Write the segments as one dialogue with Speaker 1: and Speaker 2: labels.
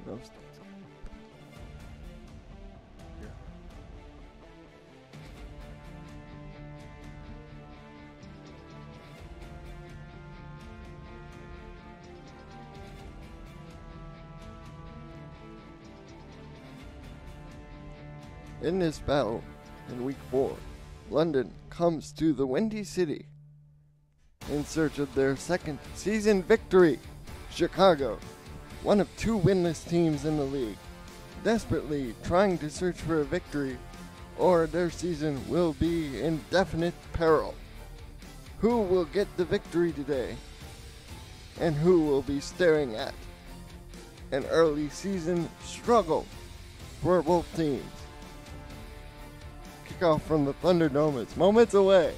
Speaker 1: Ghost. In this battle, in week 4, London comes to the Windy City in search of their second season victory. Chicago, one of 2 winless teams in the league, desperately trying to search for a victory, or their season will be in definite peril. Who will get the victory today? And who will be staring at an early season struggle for both teams? Kickoff from the Thunderdome is moments away.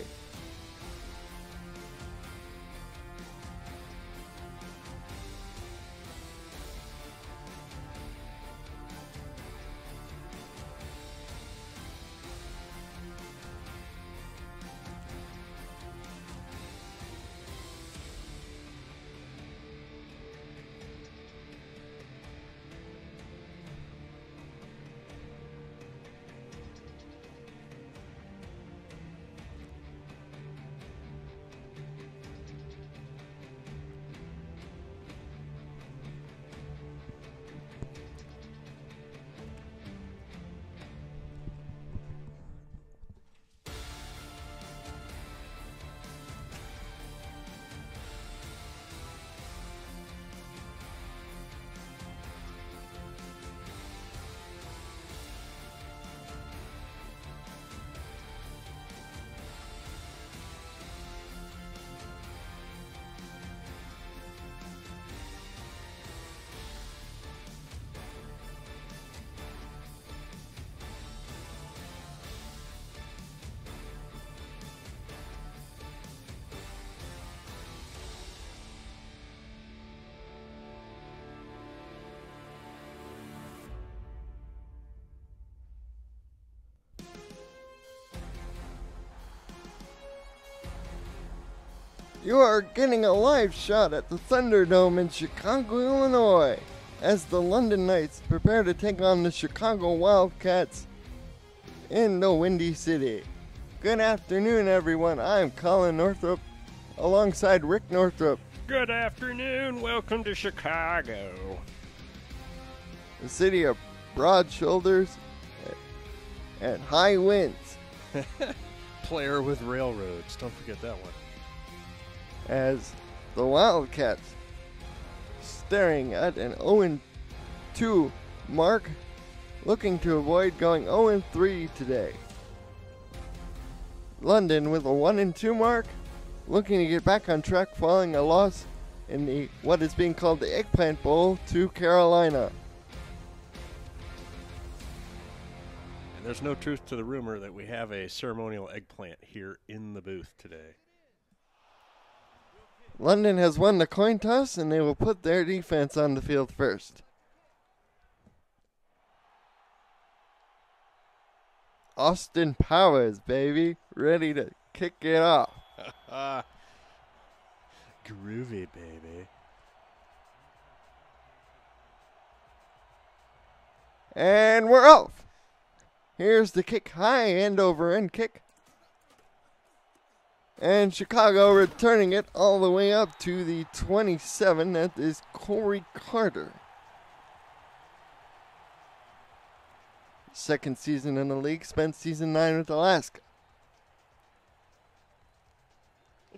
Speaker 1: You are getting a live shot at the Thunderdome in Chicago, Illinois, as the London Knights prepare to take on the Chicago Wildcats in the Windy City. Good afternoon, everyone. I'm Colin Northrup, alongside Rick Northrup.
Speaker 2: Good afternoon. Welcome to Chicago.
Speaker 1: The city of broad shoulders and high winds.
Speaker 2: Player with railroads. Don't forget that one.
Speaker 1: As the Wildcats staring at an 0-2 mark, looking to avoid going 0-3 today. London with a 1-2 mark, looking to get back on track following a loss in the what is being called the Eggplant Bowl to Carolina.
Speaker 2: And there's no truth to the rumor that we have a ceremonial eggplant here in the booth today.
Speaker 1: London has won the coin toss, and they will put their defense on the field first. Austin Powers, baby, ready to kick it off.
Speaker 2: Groovy, baby.
Speaker 1: And we're off. Here's the kick, high end over end kick. And Chicago returning it all the way up to the 27. That is Corey Carter. Second season in the league, spent season 9 with Alaska.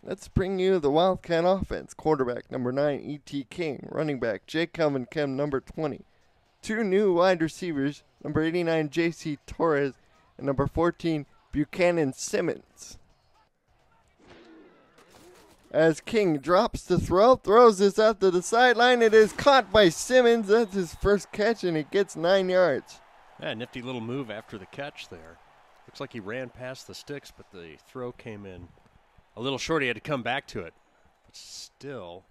Speaker 1: Let's bring you the Wildcat offense. Quarterback number 9, E.T. King. Running back J. Calvin Kim, number 20. 2 new wide receivers, number 89, J.C. Torres, and number 14, Buchanan Simmons. As King drops the throw, throws this out to the sideline. It is caught by Simmons. That's his first catch, and he gets 9 yards.
Speaker 2: Yeah, nifty little move after the catch there. Looks like he ran past the sticks, but the throw came in a little short. He had to come back to it, but still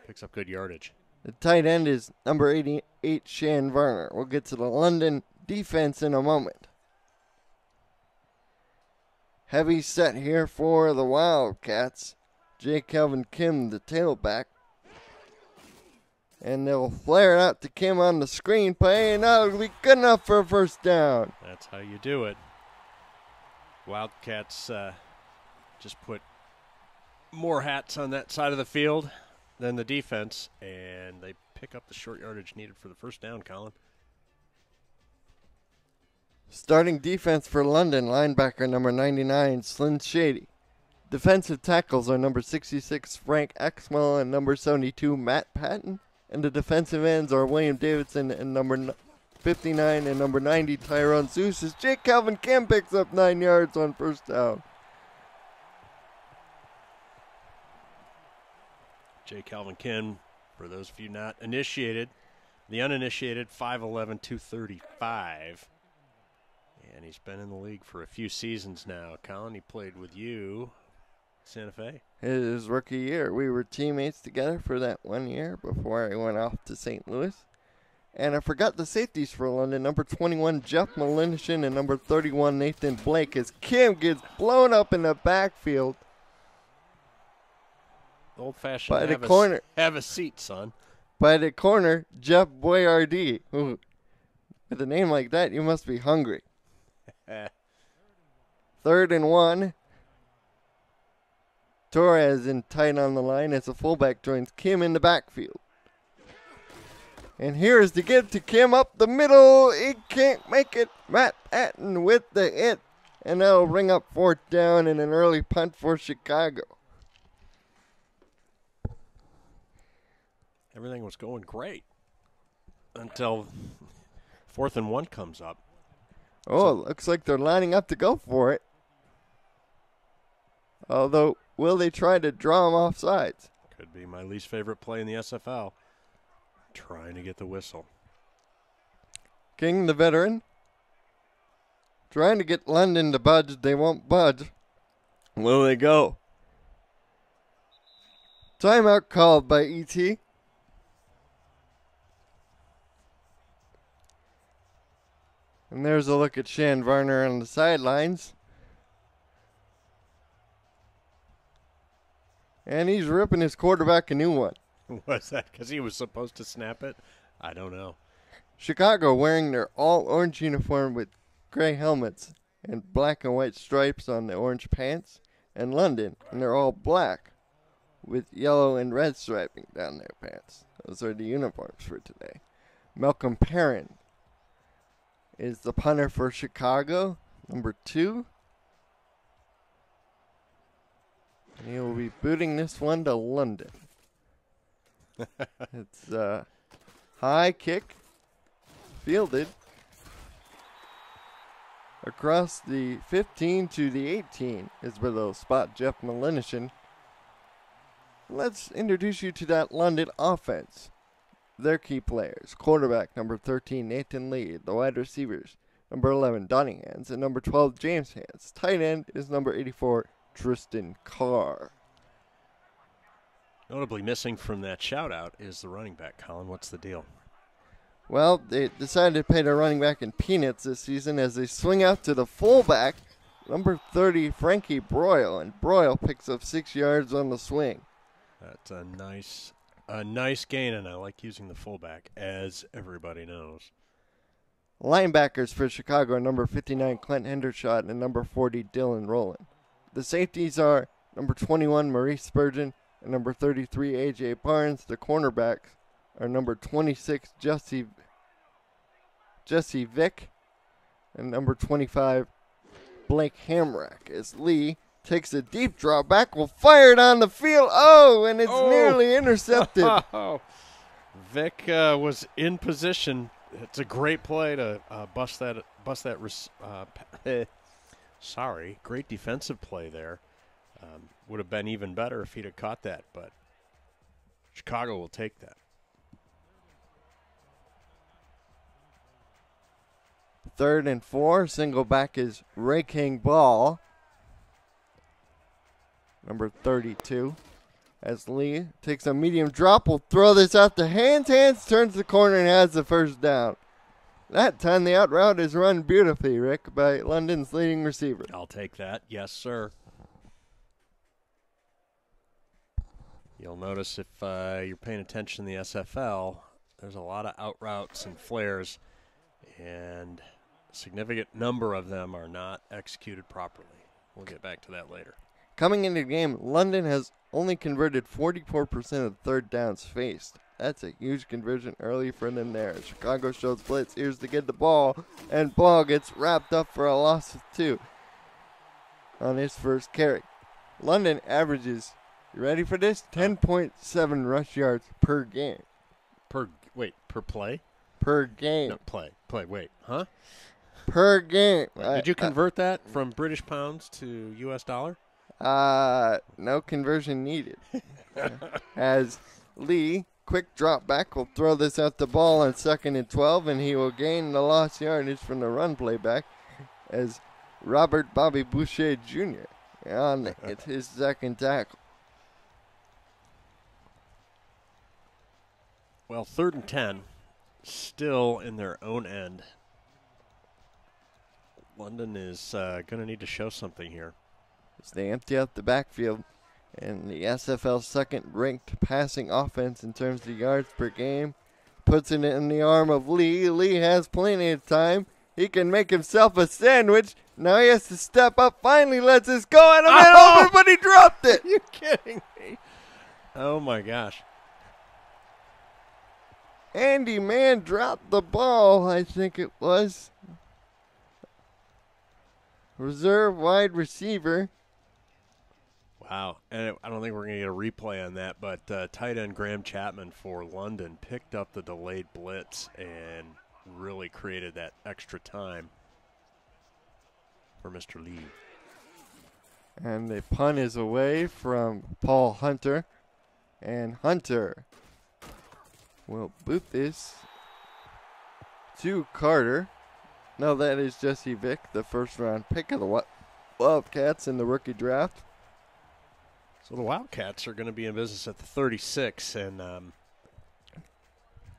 Speaker 2: picks up good yardage.
Speaker 1: The tight end is number 88, Shann Varner. We'll get to the London defense in a moment. Heavy set here for the Wildcats. J. Calvin Kim, the tailback. And they'll flare it out to Kim on the screen play, and that'll be good enough for a first down.
Speaker 2: That's how you do it. Wildcats just put more hats on that side of the field than the defense, and they pick up the short yardage needed for the first down, Colin.
Speaker 1: Starting defense for London, linebacker number 99, Slyn Shady. Defensive tackles are number 66, Frank Exwell, and number 72, Matt Patton. And the defensive ends are William Davidson and number 59 and number 90, Tyrone Zeus. As Jake Calvin Kim picks up 9 yards on first down.
Speaker 2: Jay Calvin Kim, for those of you not initiated, the uninitiated, 5'11", 235. And he's been in the league for a few seasons now. Colin, he played with you, Santa Fe.
Speaker 1: His rookie year. We were teammates together for that 1 year before I went off to St. Louis. And I forgot the safeties for London. Number 21, Jeff Malinishin, and number 31, Nathan Blake, as Kim gets blown up in the backfield.
Speaker 2: Old-fashioned
Speaker 1: by the corner.
Speaker 2: Have a seat, son.
Speaker 1: By the corner, Jeff Boyardee. With a name like that, you must be hungry. 3rd and 1. Torres in tight on the line as the fullback joins Kim in the backfield. And here is the give to Kim up the middle. He can't make it. Matt Patton with the hit. And that'll bring up 4th down and an early punt for Chicago.
Speaker 2: Everything was going great until 4th and 1 comes up.
Speaker 1: Oh, it looks like they're lining up to go for it. Although, will they try to draw him off sides?
Speaker 2: Could be my least favorite play in the SFL. Trying to get the whistle.
Speaker 1: King, the veteran, trying to get London to budge. They won't budge. Will they go? Timeout called by E.T. And there's a look at Shann Varner on the sidelines. And he's ripping his quarterback a new one.
Speaker 2: Was that because he was supposed to snap it? I don't know.
Speaker 1: Chicago wearing their all-orange uniform with gray helmets and black and white stripes on the orange pants. And London, and they're all black with yellow and red striping down their pants. Those are the uniforms for today. Malcolm Perrin is the punter for Chicago, number 2. And he will be booting this one to London. It's a high kick, fielded across the 15 to the 18 is where they'll spot Jeff Malinishin. Let's introduce you to that London offense. Their key players: quarterback number 13, Nathan Lee. The wide receivers, number 11, Donnie Hands, and number 12, James Hands. Tight end is number 84, Tristan Carr.
Speaker 2: Notably missing from that shout-out is the running back, Colin. What's the deal?
Speaker 1: Well, they decided to pay their running back in peanuts this season as they swing out to the fullback, number 30, Frankie Broyle. And Broyle picks up 6 yards on the swing.
Speaker 2: That's a nice gain, and I like using the fullback, as everybody knows.
Speaker 1: Linebackers for Chicago are number 59, Clint Hendershot, and number 40, Dylan Rowland. The safeties are number 21, Maurice Spurgeon, and number 33, A.J. Barnes. The cornerbacks are number 26, Jesse Vick, and number 25, Blake Hamrack. As Lee takes a deep drop back, will fire it on the field. Oh, and it's nearly intercepted.
Speaker 2: Vick was in position. It's a great play to bust that. Great defensive play there. Would have been even better if he'd have caught that, but Chicago will take that.
Speaker 1: 3rd and 4. Single back is Ray King Ball, number 32. As Lee takes a medium drop, will throw this out to Hands. Hands turns the corner and has the first down. That time the out route is run beautifully, Rick, by London's leading receiver.
Speaker 2: I'll take that. Yes, sir. You'll notice if you're paying attention in the SFL, there's a lot of out routes and flares, and a significant number of them are not executed properly. We'll get back to that later.
Speaker 1: Coming into the game, London has only converted 44% of third downs faced. That's a huge conversion early for them there. Chicago shows blitz. Here's to get the ball, and ball gets wrapped up for a loss of 2 on his first carry. London averages, you ready for this? 10.7 rush yards per game.
Speaker 2: Per play?
Speaker 1: Per game.
Speaker 2: No, play, wait, huh?
Speaker 1: Per game.
Speaker 2: Did you convert that from British pounds to U.S. dollar?
Speaker 1: No conversion needed. As Lee, quick drop back, will throw this out the ball on 2nd and 12, and he will gain the lost yardage from the run play back as Robert Bobby Boucher Jr. on his second tackle.
Speaker 2: Well, 3rd and 10, still in their own end. London is going to need to show something here.
Speaker 1: As they empty out the backfield, and the SFL second-ranked passing offense in terms of yards per game puts it in the arm of Lee. Lee has plenty of time. He can make himself a sandwich. Now he has to step up. Finally lets this go, and a man open, but he dropped it.
Speaker 2: Are you kidding me? Oh, my gosh.
Speaker 1: Andy Mann dropped the ball, I think it was. Reserve wide receiver.
Speaker 2: Wow. And I don't think we're going to get a replay on that, but tight end Graham Chapman for London picked up the delayed blitz and really created that extra time for Mr. Lee.
Speaker 1: And the punt is away from Paul Hunter. And Hunter will boot this to Carter. No, that is Jesse Vick, the first-round pick of the Wildcats in the rookie draft.
Speaker 2: So the Wildcats are going to be in business at the 36, and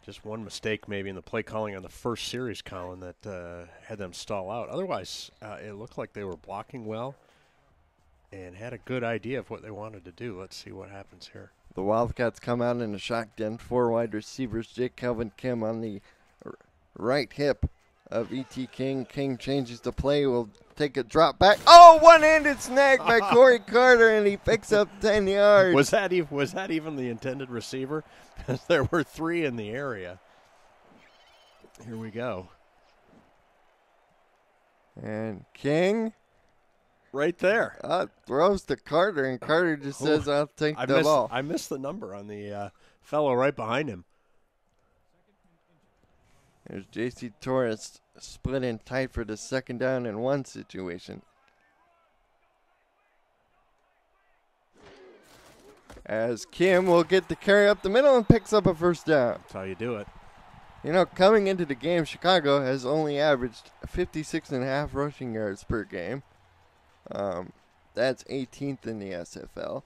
Speaker 2: just one mistake maybe in the play calling on the first series, Colin, that had them stall out. Otherwise, it looked like they were blocking well and had a good idea of what they wanted to do. Let's see what happens here.
Speaker 1: The Wildcats come out in a shotgun. 4 wide receivers. Jake Calvin Kim on the right hip of E.T. King. King changes the play. Will take a drop back. Oh, one-handed snag by Corey Carter, and he picks up 10 yards.
Speaker 2: Was that even the intended receiver? Because there were 3 in the area. Here we go.
Speaker 1: And King.
Speaker 2: Right there.
Speaker 1: Throws to Carter, and Carter just says, I'll take the ball.
Speaker 2: I missed the number on the fellow right behind him.
Speaker 1: There's J.C. Torres split in tight for the 2nd down and 1 situation. As Kim will get the carry up the middle and picks up a first down.
Speaker 2: That's how you do it.
Speaker 1: You know, coming into the game, Chicago has only averaged 56.5 rushing yards per game. That's 18th in the SFL.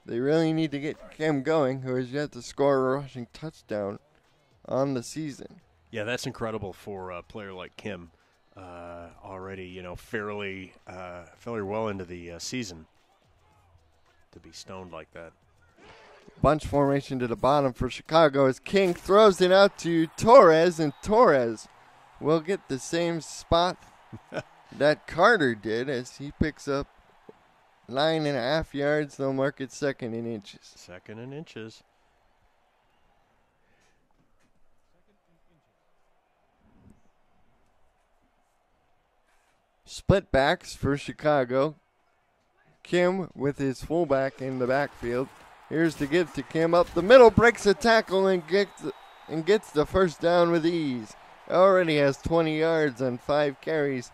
Speaker 1: They really need to get Kim going, who has yet to score a rushing touchdown on the season.
Speaker 2: Yeah, that's incredible for a player like Kim. Already, fairly well into the season to be stoned like that.
Speaker 1: Bunch formation to the bottom for Chicago as King throws it out to Torres, and Torres will get the same spot that Carter did as he picks up 9.5 yards. They'll mark it 2nd and inches.
Speaker 2: 2nd and inches.
Speaker 1: Split backs for Chicago. Kim with his fullback in the backfield. Here's the give to Kim up the middle, breaks a tackle and gets the first down with ease. Already has 20 yards on 5 carries.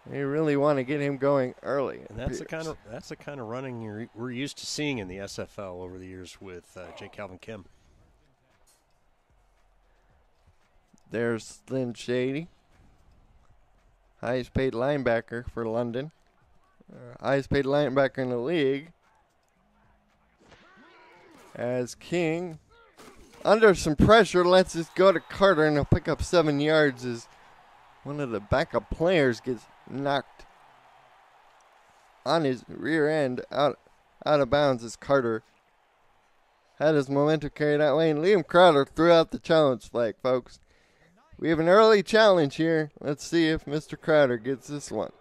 Speaker 1: They really want to get him going early.
Speaker 2: And that's the kind of running we're used to seeing in the SFL over the years with Jake Calvin Kim.
Speaker 1: There's Slim Shady, highest paid linebacker for London, highest paid linebacker in the league. As King, under some pressure, lets this go to Carter, and he'll pick up 7 yards as one of the backup players gets knocked on his rear end out of bounds as Carter had his momentum carried that way, and Liam Crowder threw out the challenge flag, folks. We have an early challenge here. Let's see if Mr. Crowder gets this one.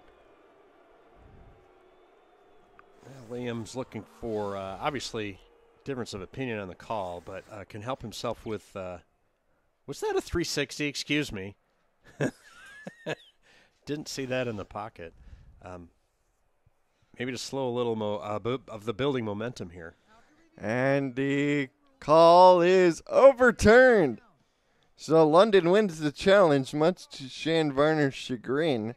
Speaker 2: Well, Liam's looking for, obviously, difference of opinion on the call, but can help himself with, was that a 360? Excuse me. Didn't see that in the pocket. Maybe to slow a little of the building momentum here.
Speaker 1: And the call is overturned. So London wins the challenge, much to Shann Varner's chagrin.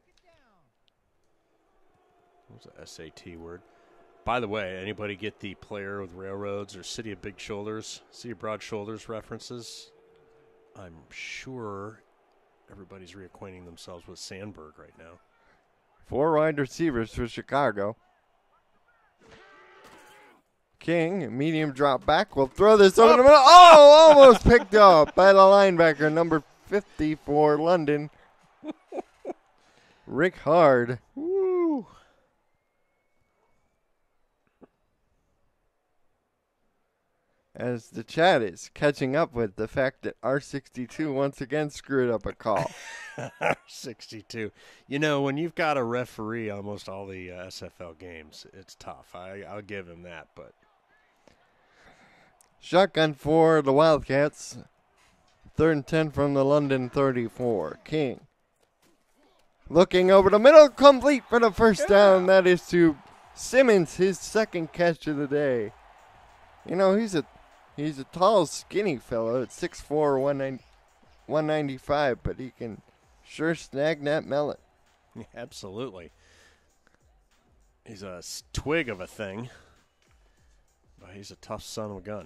Speaker 2: What was the SAT word? By the way, anybody get the player with railroads or city of big shoulders, city of broad shoulders references? I'm sure everybody's reacquainting themselves with Sandberg right now.
Speaker 1: 4 wide receivers for Chicago. King, medium drop back, will throw this over the middle. Oh, almost picked up by the linebacker, number 50 for London. Rick Hard.
Speaker 2: Woo.
Speaker 1: As the chat is catching up with the fact that R62 once again screwed up a call.
Speaker 2: R62. You know, when you've got a referee almost all the SFL games, it's tough. I'll give him that, but.
Speaker 1: Shotgun for the Wildcats. 3rd and 10 from the London 34. King. Looking over the middle, complete for the first down. That is to Simmons, his second catch of the day. You know, he's a tall, skinny fellow at 6'4", 195, but he can sure snag that melon.
Speaker 2: Yeah, absolutely. He's a twig of a thing, but he's a tough son of a gun.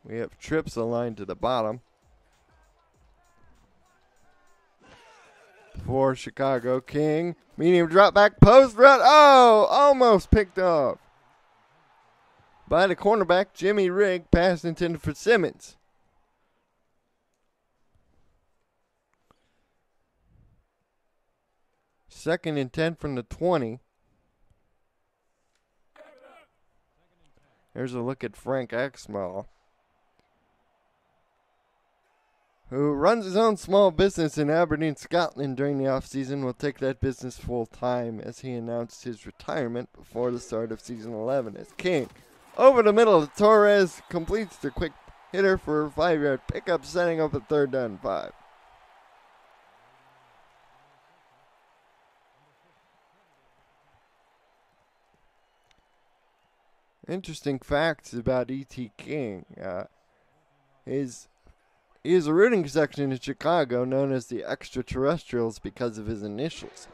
Speaker 1: We have trips aligned to the bottom for Chicago. King, medium drop back, post route. Oh, almost picked off by the cornerback, Jimmy Rigg. Pass intended for Simmons. Second and 10 from the 20. Here's a look at Frank Axmall, who runs his own small business in Aberdeen, Scotland during the offseason, will take that business full time as he announced his retirement before the start of season 11 as King. Over the middle, Torres completes the quick hitter for a 5-yard pickup, setting up a 3rd down and 5. Interesting facts about E.T. King. He is a rooting section in Chicago known as the Extraterrestrials because of his initials.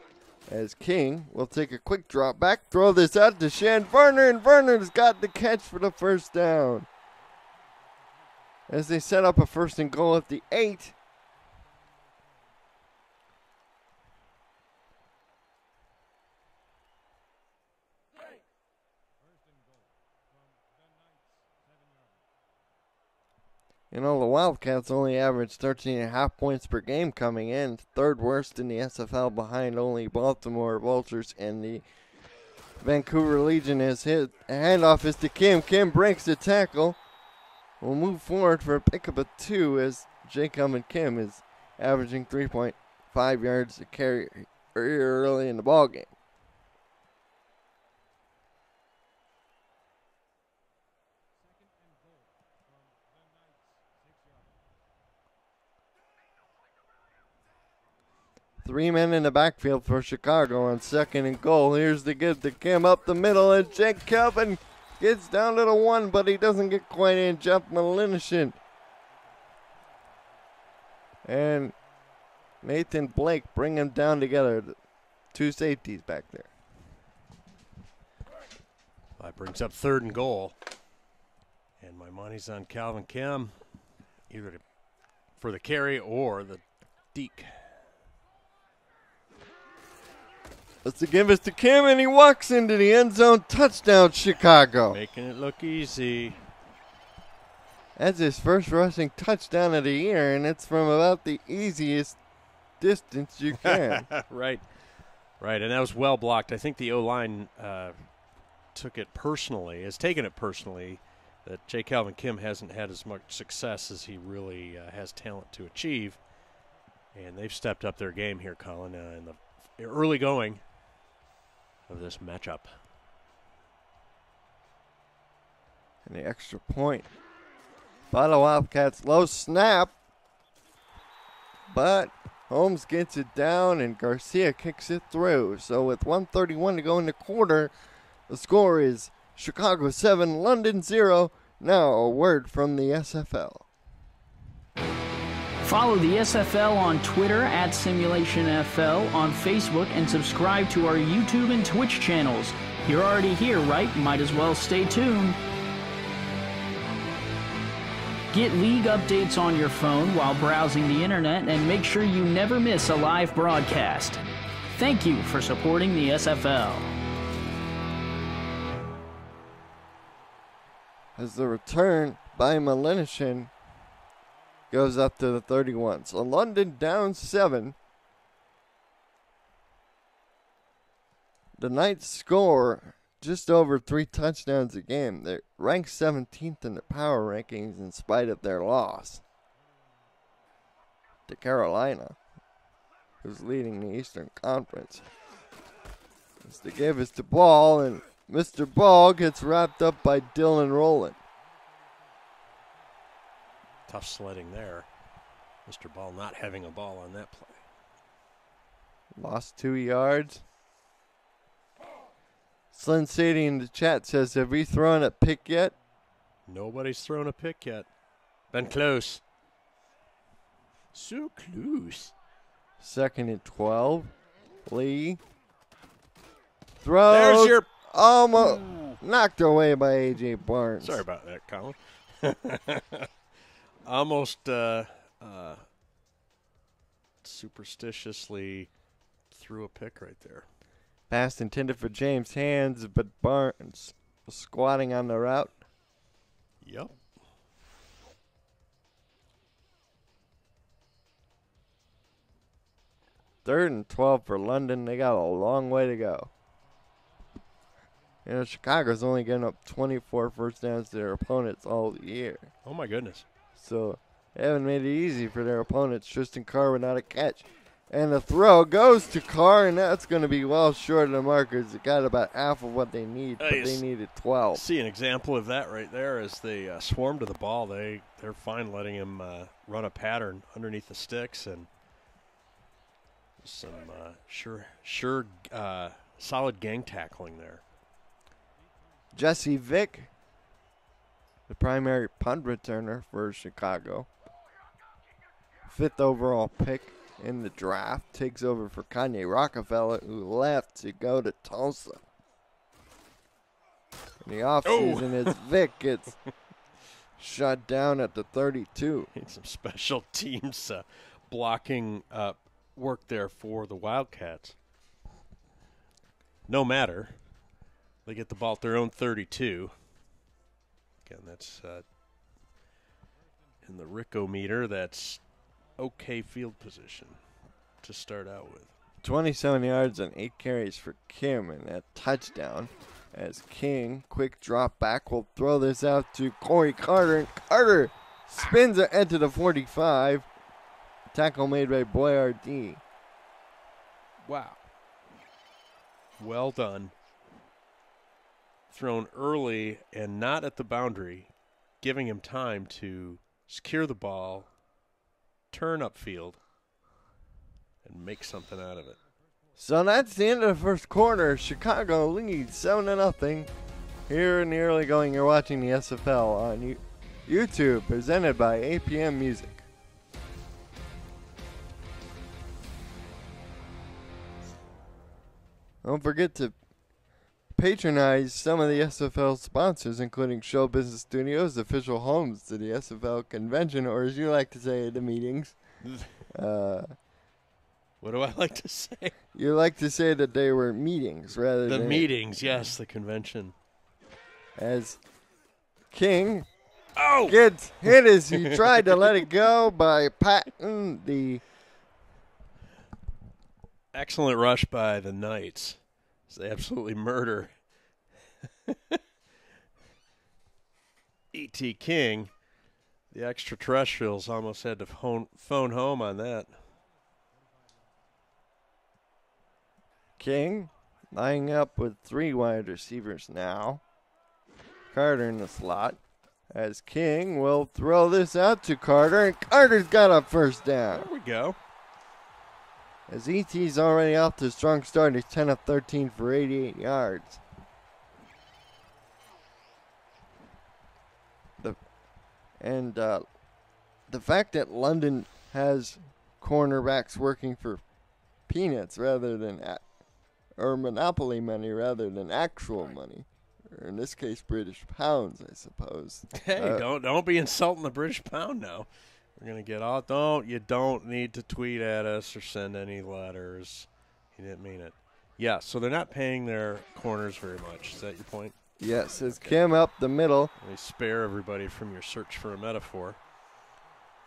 Speaker 1: As King will take a quick drop back, throw this out to Shann Varner, and Varner's got the catch for the first down. As they set up a 1st and goal at the 8. You know, the Wildcats only averaged 13.5 points per game coming in, 3rd worst in the SFL behind only Baltimore Vultures and the Vancouver Legion. As hit handoff is to Kim. Kim breaks the tackle. Will move forward for a pickup of 2 as Jacob and Kim is averaging 3.5 yards to carry early in the ballgame. Three men in the backfield for Chicago on 2nd and goal. Here's the give to Kim up the middle, and Jake Kelvin gets down to the 1, but he doesn't get quite in. Jeff Malinishin and Nathan Blake bring him down together. The 2 safeties back there.
Speaker 2: That brings up 3rd and goal. And my money's on Calvin Kim, either for the carry or the deke.
Speaker 1: Let's give us to Kim, and he walks into the end zone. Touchdown, Chicago.
Speaker 2: Making it look easy.
Speaker 1: That's his first rushing touchdown of the year, and it's from about the easiest distance you can.
Speaker 2: Right. And that was well blocked. I think the O-line took it personally, has taken it personally, that J. Calvin Kim hasn't had as much success as he really has talent to achieve. And they've stepped up their game here, Colin, in the early going of this matchup.
Speaker 1: And the extra point. By the Wildcats, low snap. But Holmes gets it down and Garcia kicks it through. So with 1:31 to go in the quarter, the score is Chicago 7, London 0. Now a word from the SFL.
Speaker 3: Follow the SFL on Twitter @SimulationFL, on Facebook, and subscribe to our YouTube and Twitch channels. You're already here, right? Might as well stay tuned. Get league updates on your phone while browsing the internet and make sure you never miss a live broadcast. Thank you for supporting the SFL.
Speaker 1: As the return by Malinishin goes up to the 31. So London down 7. The Knights score just over 3 touchdowns a game. They're ranked 17th in the power rankings in spite of their loss to Carolina, who's leading the Eastern Conference. As they give us the ball, and Mr. Ball gets wrapped up by Dylan Rowland.
Speaker 2: Tough sledding there. Mr. Ball not having a ball on that play.
Speaker 1: Lost 2 yards. Slim Sadie in the chat says, have we thrown a pick yet?
Speaker 2: Nobody's thrown a pick yet. Been close. So close.
Speaker 1: 2nd and 12. Lee. Throws.
Speaker 2: There's your...
Speaker 1: Almost knocked away by A.J. Barnes.
Speaker 2: Sorry about that, Colin. Almost superstitiously threw a pick right there.
Speaker 1: Pass intended for James' hands, but Barnes was squatting on the route.
Speaker 2: Yep.
Speaker 1: Third and 12 for London. They got a long way to go. You know, Chicago's only getting up 24 first downs to their opponents all year.
Speaker 2: Oh, my goodness.
Speaker 1: So they haven't made it easy for their opponents. Tristan Carr without a catch. And the throw goes to Carr, and that's going to be well short of the markers. They got about half of what they need, but they needed 12.
Speaker 2: See an example of that right there as they swarm to the ball. They're fine letting him run a pattern underneath the sticks, and some solid gang tackling there.
Speaker 1: Jesse Vick, the primary punt returner for Chicago. 5th overall pick in the draft, takes over for Kanye Rockefeller, who left to go to Tulsa. In the offseason, as Vick gets shut down at the 32.
Speaker 2: Need some special teams blocking work there for the Wildcats. No matter. They get the ball at their own 32. Again, that's in the Rick-O-meter. That's okay field position to start out with.
Speaker 1: 27 yards and 8 carries for Kim in that touchdown. As King, quick drop back, will throw this out to Corey Carter. And Carter spins it into the 45. Tackle made by Boyardee.
Speaker 2: Wow. Well done. Thrown early and not at the boundary, giving him time to secure the ball, turn upfield, and make something out of it.
Speaker 1: So that's the end of the first quarter. Chicago leads 7-0. Here in the early going, you're watching the SFL on YouTube, presented by APM Music. Don't forget to patronize some of the SFL sponsors, including Show Business Studios, official homes to the SFL convention, or as you like to say, the meetings.
Speaker 2: What do I like to say?
Speaker 1: You like to say that they were meetings rather than...
Speaker 2: The meetings, yes, the convention.
Speaker 1: As King gets hit as he tried to let it go by Patton, the...
Speaker 2: Excellent rush by the Knights. They absolutely murder E.T. King, the extraterrestrials, almost had to phone home on that.
Speaker 1: King lining up with 3 wide receivers now. Carter in the slot. As King will throw this out to Carter, and Carter's got a first down.
Speaker 2: There we go.
Speaker 1: As E.T.'s already off to a strong start, he's 10 of 13 for 88 yards. The fact that London has cornerbacks working for peanuts rather than or monopoly money rather than actual money, or in this case British pounds, I suppose.
Speaker 2: Hey, don't be insulting the British pound now. We're gonna get all you don't need to tweet at us or send any letters. You didn't mean it. Yeah, so they're not paying their corners very much. Is that your point?
Speaker 1: Yes, as Kim up the middle.
Speaker 2: Let me spare everybody from your search for a metaphor.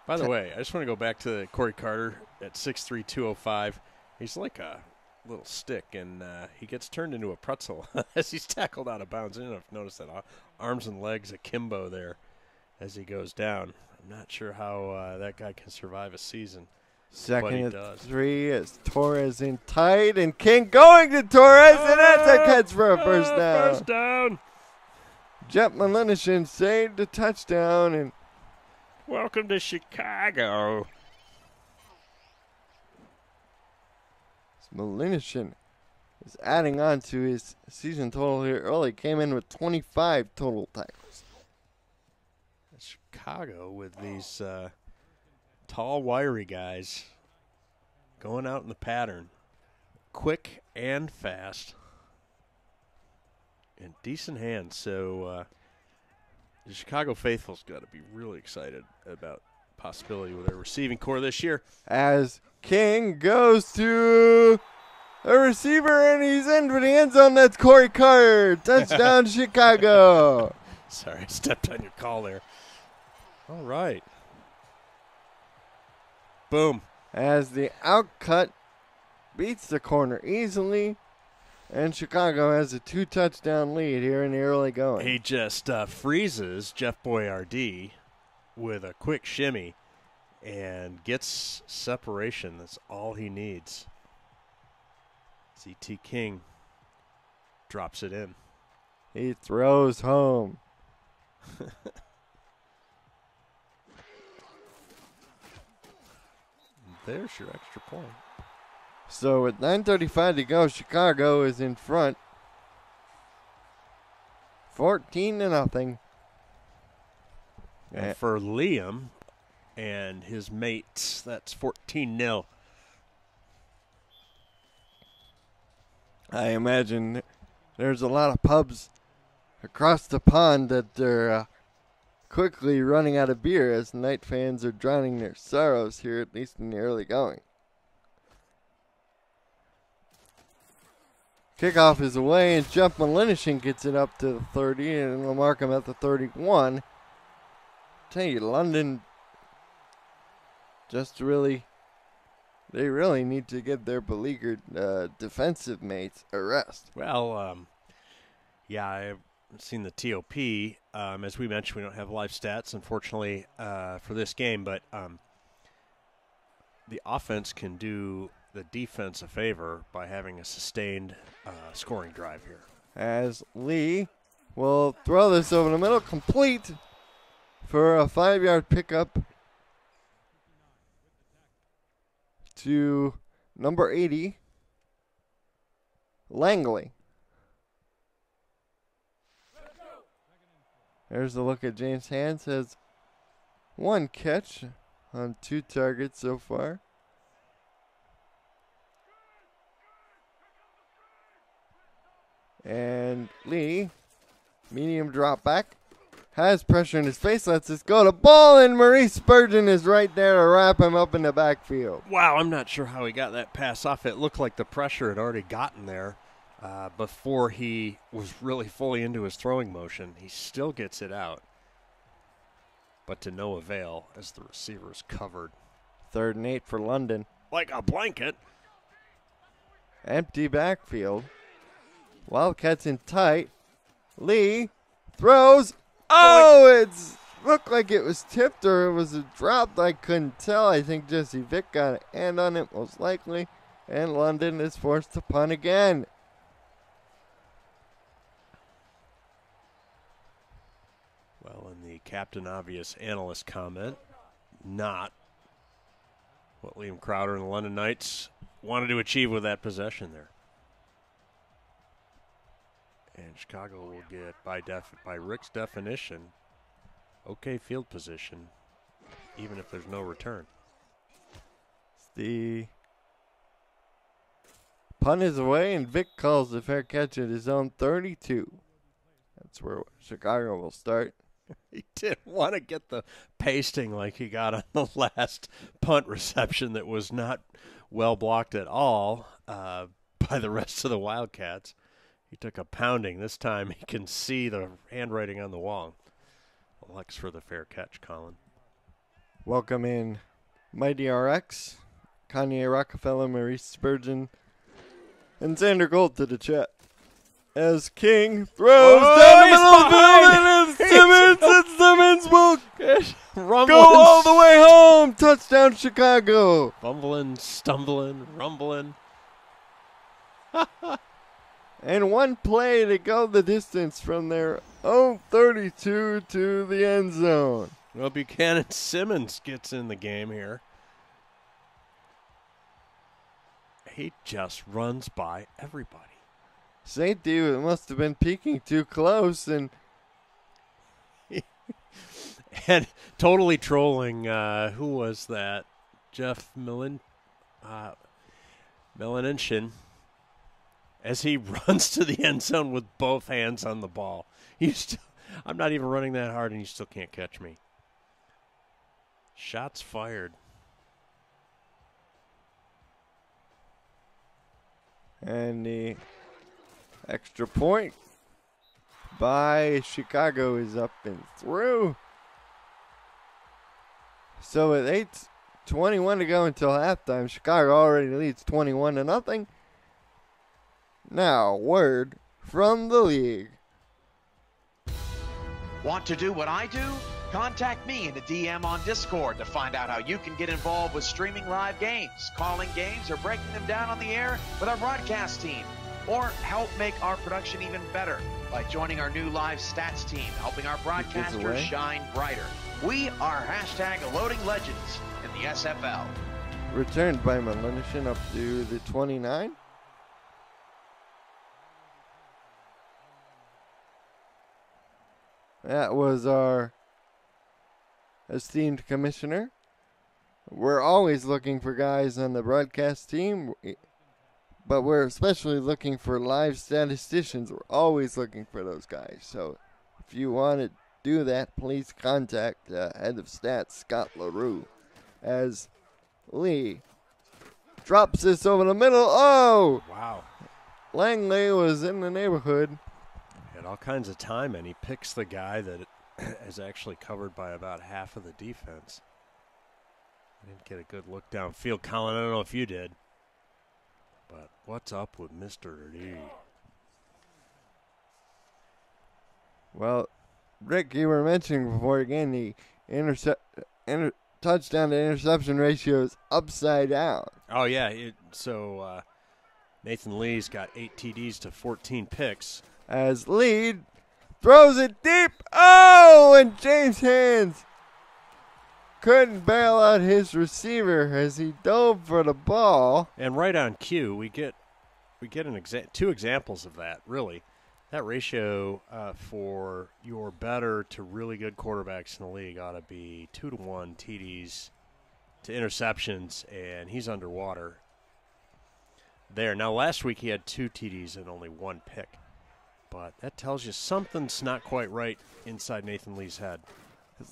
Speaker 2: By the way, I just want to go back to Corey Carter at 6'3", 205. He's like a little stick, and he gets turned into a pretzel as he's tackled out of bounds. I don't know if you noticed that. Arms and legs akimbo there as he goes down. I'm not sure how that guy can survive a season.
Speaker 1: Second and 3 as Torres in tight, and King going to Torres, and that's a catch for a first down.
Speaker 2: First down.
Speaker 1: Jeff Malinishin saved a touchdown, and
Speaker 2: welcome to Chicago.
Speaker 1: Malinishin is adding on to his season total here early. Came in with 25 total tackles.
Speaker 2: Chicago with these tall, wiry guys going out in the pattern. Quick and fast. And decent hands. So the Chicago faithful's got to be really excited about possibility with their receiving core this year.
Speaker 1: As King goes to a receiver, and he's into the end zone. That's Corey Carter. Touchdown, Chicago.
Speaker 2: Sorry, I stepped on your call there. All right. Boom.
Speaker 1: As the outcut beats the corner easily, and Chicago has a 2-touchdown lead here in the early going.
Speaker 2: He just freezes Jeff Boyardee with a quick shimmy and gets separation. That's all he needs. C.T. King drops it in.
Speaker 1: He throws home.
Speaker 2: There's your extra point.
Speaker 1: So with 9:35 to go, Chicago is in front. 14-0.
Speaker 2: And for Liam and his mates, that's 14-0.
Speaker 1: I imagine there's a lot of pubs across the pond that they're quickly running out of beer as Knight fans are drowning their sorrows here, at least in the early going. Kickoff is away, and Jeff Malinishin gets it up to the 30, and we'll mark him at the 31. Tell you, London just really, they really need to get their beleaguered defensive mates a rest.
Speaker 2: Well, yeah, I've seen the TOP. As we mentioned, we don't have live stats, unfortunately, for this game, but the offense can do the defense a favor by having a sustained scoring drive here.
Speaker 1: As Lee will throw this over the middle, complete for a 5-yard pickup to number 80, Langley. There's a look at James Hands. Has 1 catch on 2 targets so far. And Lee, medium drop back, has pressure in his face, lets us go to ball, and Maurice Spurgeon is right there to wrap him up in the backfield.
Speaker 2: Wow, I'm not sure how he got that pass off. It looked like the pressure had already gotten there before he was really fully into his throwing motion. He still gets it out, but to no avail as the receiver is covered.
Speaker 1: 3rd and 8 for London.
Speaker 2: Like a blanket.
Speaker 1: Empty backfield. Wildcats in tight. Lee throws. Oh, it's looked like it was tipped or it was a drop. I couldn't tell. I think Jesse Vick got a hand on it most likely. And London is forced to punt again.
Speaker 2: Well, in the Captain Obvious analyst comment, not what Liam Crowder and the London Knights wanted to achieve with that possession there. And Chicago will get, by Rick's definition, okay field position, even if there's no return.
Speaker 1: The punt is away, and Vick calls the fair catch at his own 32. That's where Chicago will start.
Speaker 2: He didn't want to get the pasting like he got on the last punt reception that was not well blocked at all by the rest of the Wildcats. He took a pounding. This time he can see the handwriting on the wall. Alex for the fair catch, Colin.
Speaker 1: Welcome in Mighty RX, Kanye Rockefeller, Maurice Spurgeon, and Xander Gold to the chat. As King throws down the middle of the field, and Simmons will go all the way home. Touchdown, Chicago.
Speaker 2: Fumbling, stumbling, rumbling.
Speaker 1: And one play to go the distance from their own 32 to the end zone.
Speaker 2: Well, Buchanan Simmons gets in the game here. He just runs by everybody.
Speaker 1: St. D must have been peeking too close and
Speaker 2: totally trolling. Who was that? Jeff Melinshin. As he runs to the end zone with both hands on the ball. I'm not even running that hard, and you still can't catch me. Shots fired.
Speaker 1: And the extra point by Chicago is up and through. So with 8:21 to go until halftime, Chicago already leads 21-0. Now, word from the league.
Speaker 4: Want to do what I do? Contact me in the DM on Discord to find out how you can get involved with streaming live games, calling games, or breaking them down on the air with our broadcast team. Or help make our production even better by joining our new live stats team, helping our broadcasters shine brighter. We are #Loading Legends in the SFL.
Speaker 1: Returned by Melinishin up to the 29. That was our esteemed commissioner. We're always looking for guys on the broadcast team, but we're especially looking for live statisticians. We're always looking for those guys. So if you want to do that, please contact head of stats, Scott LaRue, as Lee drops this over the middle. Oh!
Speaker 2: Wow.
Speaker 1: Langley was in the neighborhood.
Speaker 2: Had all kinds of time, and he picks the guy that is actually covered by about half of the defense. I didn't get a good look downfield. Colin, I don't know if you did, but what's up with Mr. D?
Speaker 1: Well, Rick, you were mentioning before again the touchdown to interception ratio is upside down.
Speaker 2: Oh, yeah. So Nathan Lee's got 8 TDs to 14 picks.
Speaker 1: As Lee throws it deep. Oh, and James Hands couldn't bail out his receiver as he dove for the ball.
Speaker 2: And right on cue, we get two examples of that, really. That ratio for your better to really good quarterbacks in the league ought to be 2-to-1 TDs to interceptions, and he's underwater there. Now, last week he had 2 TDs and only 1 pick. But that tells you something's not quite right inside Nathan Lee's head.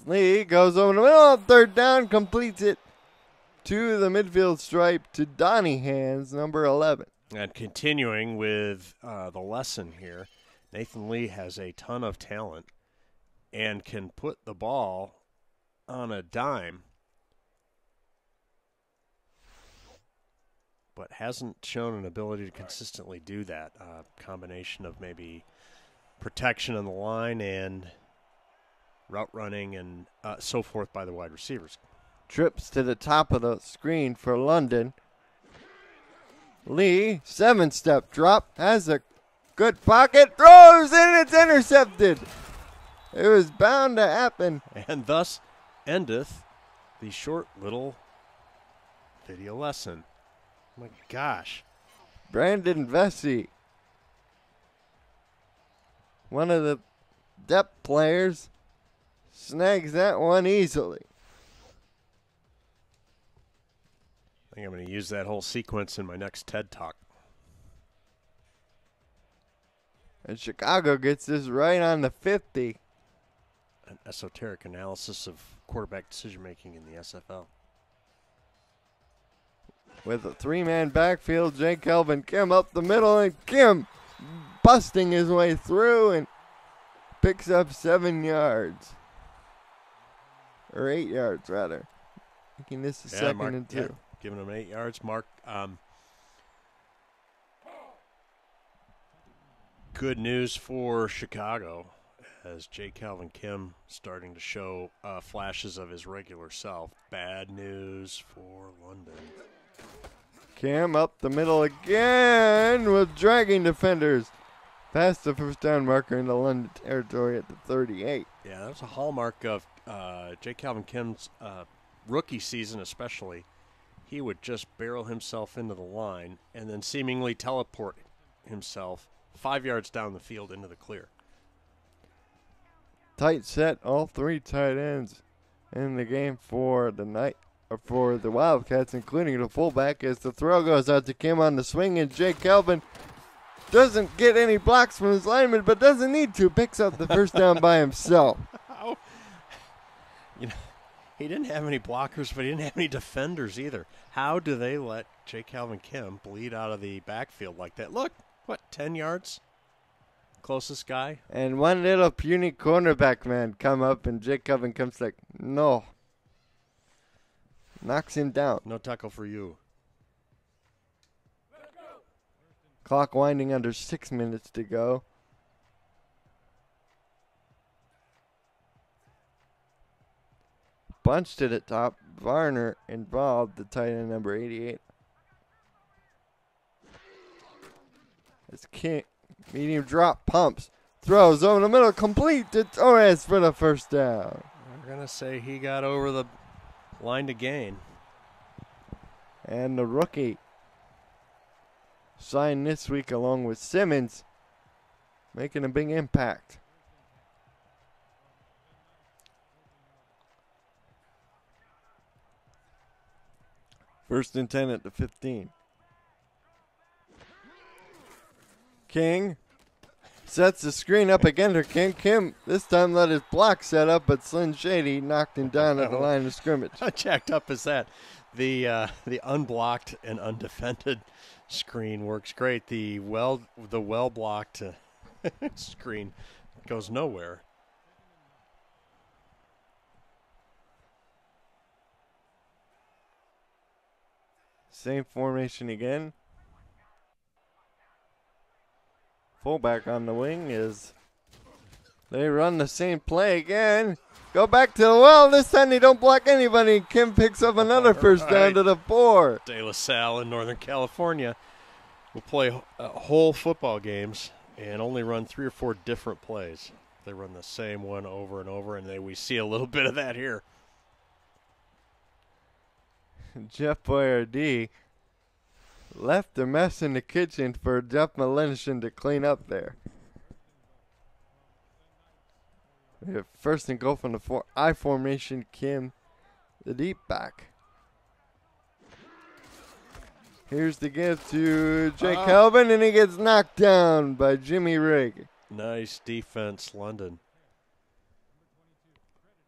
Speaker 1: Lee goes over the middle, third down, completes it to the midfield stripe to Donnie Hands, number 11.
Speaker 2: And continuing with the lesson here, Nathan Lee has a ton of talent and can put the ball on a dime, but hasn't shown an ability to consistently do that. Combination of maybe protection on the line and route running and so forth by the wide receivers.
Speaker 1: Trips to the top of the screen for London. Lee, 7-step drop, has a good pocket, throws, and it's intercepted. It was bound to happen.
Speaker 2: And thus endeth the short little video lesson. My gosh.
Speaker 1: Brandon Vesey, one of the depth players, snags that one easily.
Speaker 2: I think I'm going to use that whole sequence in my next TED Talk.
Speaker 1: And Chicago gets this right on the 50.
Speaker 2: An esoteric analysis of quarterback decision-making in the SFL.
Speaker 1: With a 3-man backfield, Jake Kelvin Kim up the middle, and Kim busting his way through and picks up 7 yards. Or 8 yards, rather. Making this a second and 2.
Speaker 2: Yeah, giving him 8 yards. Mark, good news for Chicago as Jake Calvin Kim starting to show flashes of his regular self. Bad news for London.
Speaker 1: Kim up the middle again with dragging defenders past the first down marker into London territory at the 38.
Speaker 2: Yeah, that was a hallmark of Jake Calvin Kim's rookie season especially. He would just barrel himself into the line and then seemingly teleport himself 5 yards down the field into the clear.
Speaker 1: Tight set, all 3 tight ends in the game for the night. For the Wildcats, including the fullback, as the throw goes out to Kim on the swing, and Jake Kelvin doesn't get any blocks from his lineman, but doesn't need to. Picks up the first down by himself.
Speaker 2: You know, he didn't have any blockers, but he didn't have any defenders either. How do they let Jake Calvin Kim bleed out of the backfield like that? Look, 10 yards? Closest guy?
Speaker 1: And one little puny cornerback man come up, and Jake Kelvin Kim's like, no. Knocks him down.
Speaker 2: No tackle for you.
Speaker 1: Clock winding under 6 minutes to go. Bunch to the top. Varner involved, the tight end number 88. As King, medium drop, pumps, throws over the middle, complete to Torres for the first down.
Speaker 2: We're going to say he got over the line to gain.
Speaker 1: And the rookie signed this week along with Simmons, making a big impact. First and 10 at the 15. King sets the screen up again to Kim. Kim this time let his block set up, but Slim Shady knocked him down at the line of scrimmage.
Speaker 2: How jacked up is that? The unblocked and undefended screen works great. The well blocked screen goes nowhere.
Speaker 1: Same formation again. Fullback on the wing is they run the same play again. Go back to the well. This time they don't block anybody. Kim picks up another first down to the 4.
Speaker 2: De La Salle in Northern California will play whole football games and only run 3 or 4 different plays. They run the same one over and over, and we see a little bit of that here.
Speaker 1: Jeff Boyardee left a mess in the kitchen for Jeff Malinshin to clean up there. We have first and goal from the I formation. Kim, the deep back. Here's the give to Jake Kelvin, and he gets knocked down by Jimmy Rigg.
Speaker 2: Nice defense, London.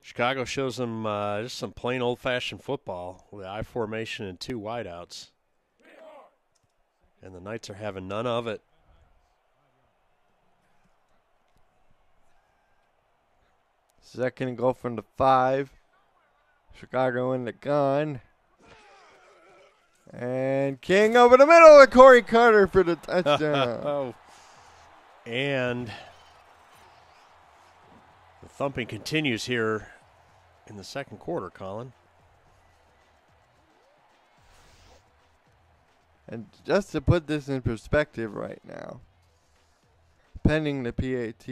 Speaker 2: Chicago shows them just some plain old-fashioned football with I formation and 2 wideouts. And the Knights are having none of it.
Speaker 1: Second and goal from the 5. Chicago in the gun. And King over the middle with Corey Carter for the touchdown.
Speaker 2: And thumping continues here in the second quarter, Colin.
Speaker 1: And just to put this in perspective right now, pending the PAT,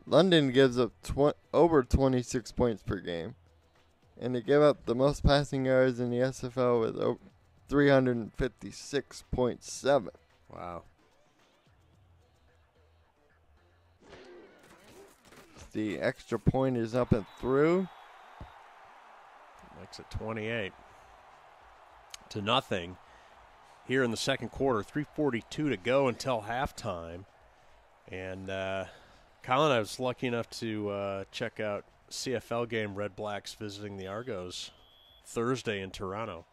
Speaker 1: London gives up over 26 points per game. And they give up the most passing yards in the SFL with 356.7.
Speaker 2: Wow.
Speaker 1: The extra point is up and through.
Speaker 2: Makes it 28-0 here in the second quarter. 3:42 to go until halftime. And Colin, I was lucky enough to check out CFL game Red Blacks visiting the Argos Thursday in Toronto.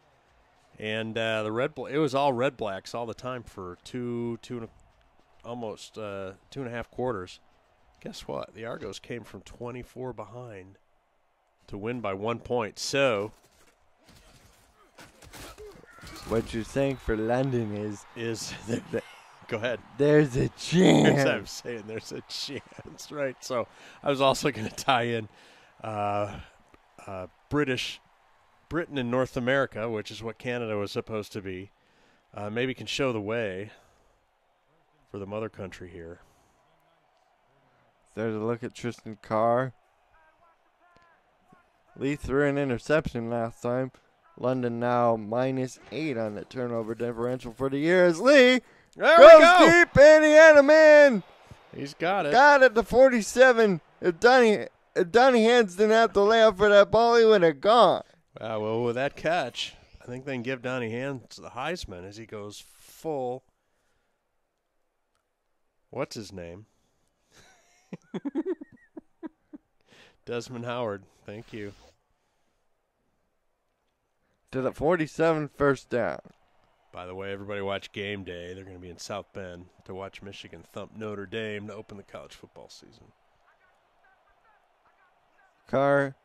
Speaker 2: And it was all Red Blacks all the time for almost 2.5 quarters. Guess what? The Argos came from 24 behind to win by 1 point. So
Speaker 1: what you're saying for London is
Speaker 2: go ahead.
Speaker 1: There's a chance.
Speaker 2: I'm saying there's a chance, right? So I was also going to tie in Britain and North America, which is what Canada was supposed to be. Maybe can show the way for the mother country here.
Speaker 1: There's a look at Tristan Carr. Lee threw an interception last time. London now -8 on the turnover differential for the year as Lee goes deep and he had a man.
Speaker 2: He's got it.
Speaker 1: Got it to 47. If Donnie Hands didn't have to lay up for that ball, he would have gone.
Speaker 2: Well, with that catch, I think they can give Donnie Hands the Heisman as he goes full. What's his name? Desmond Howard. Thank you.
Speaker 1: To the 47, first down.
Speaker 2: By the way, everybody watch Game Day. They're going to be in South Bend to watch Michigan thump Notre Dame to open the college football season.
Speaker 1: Carr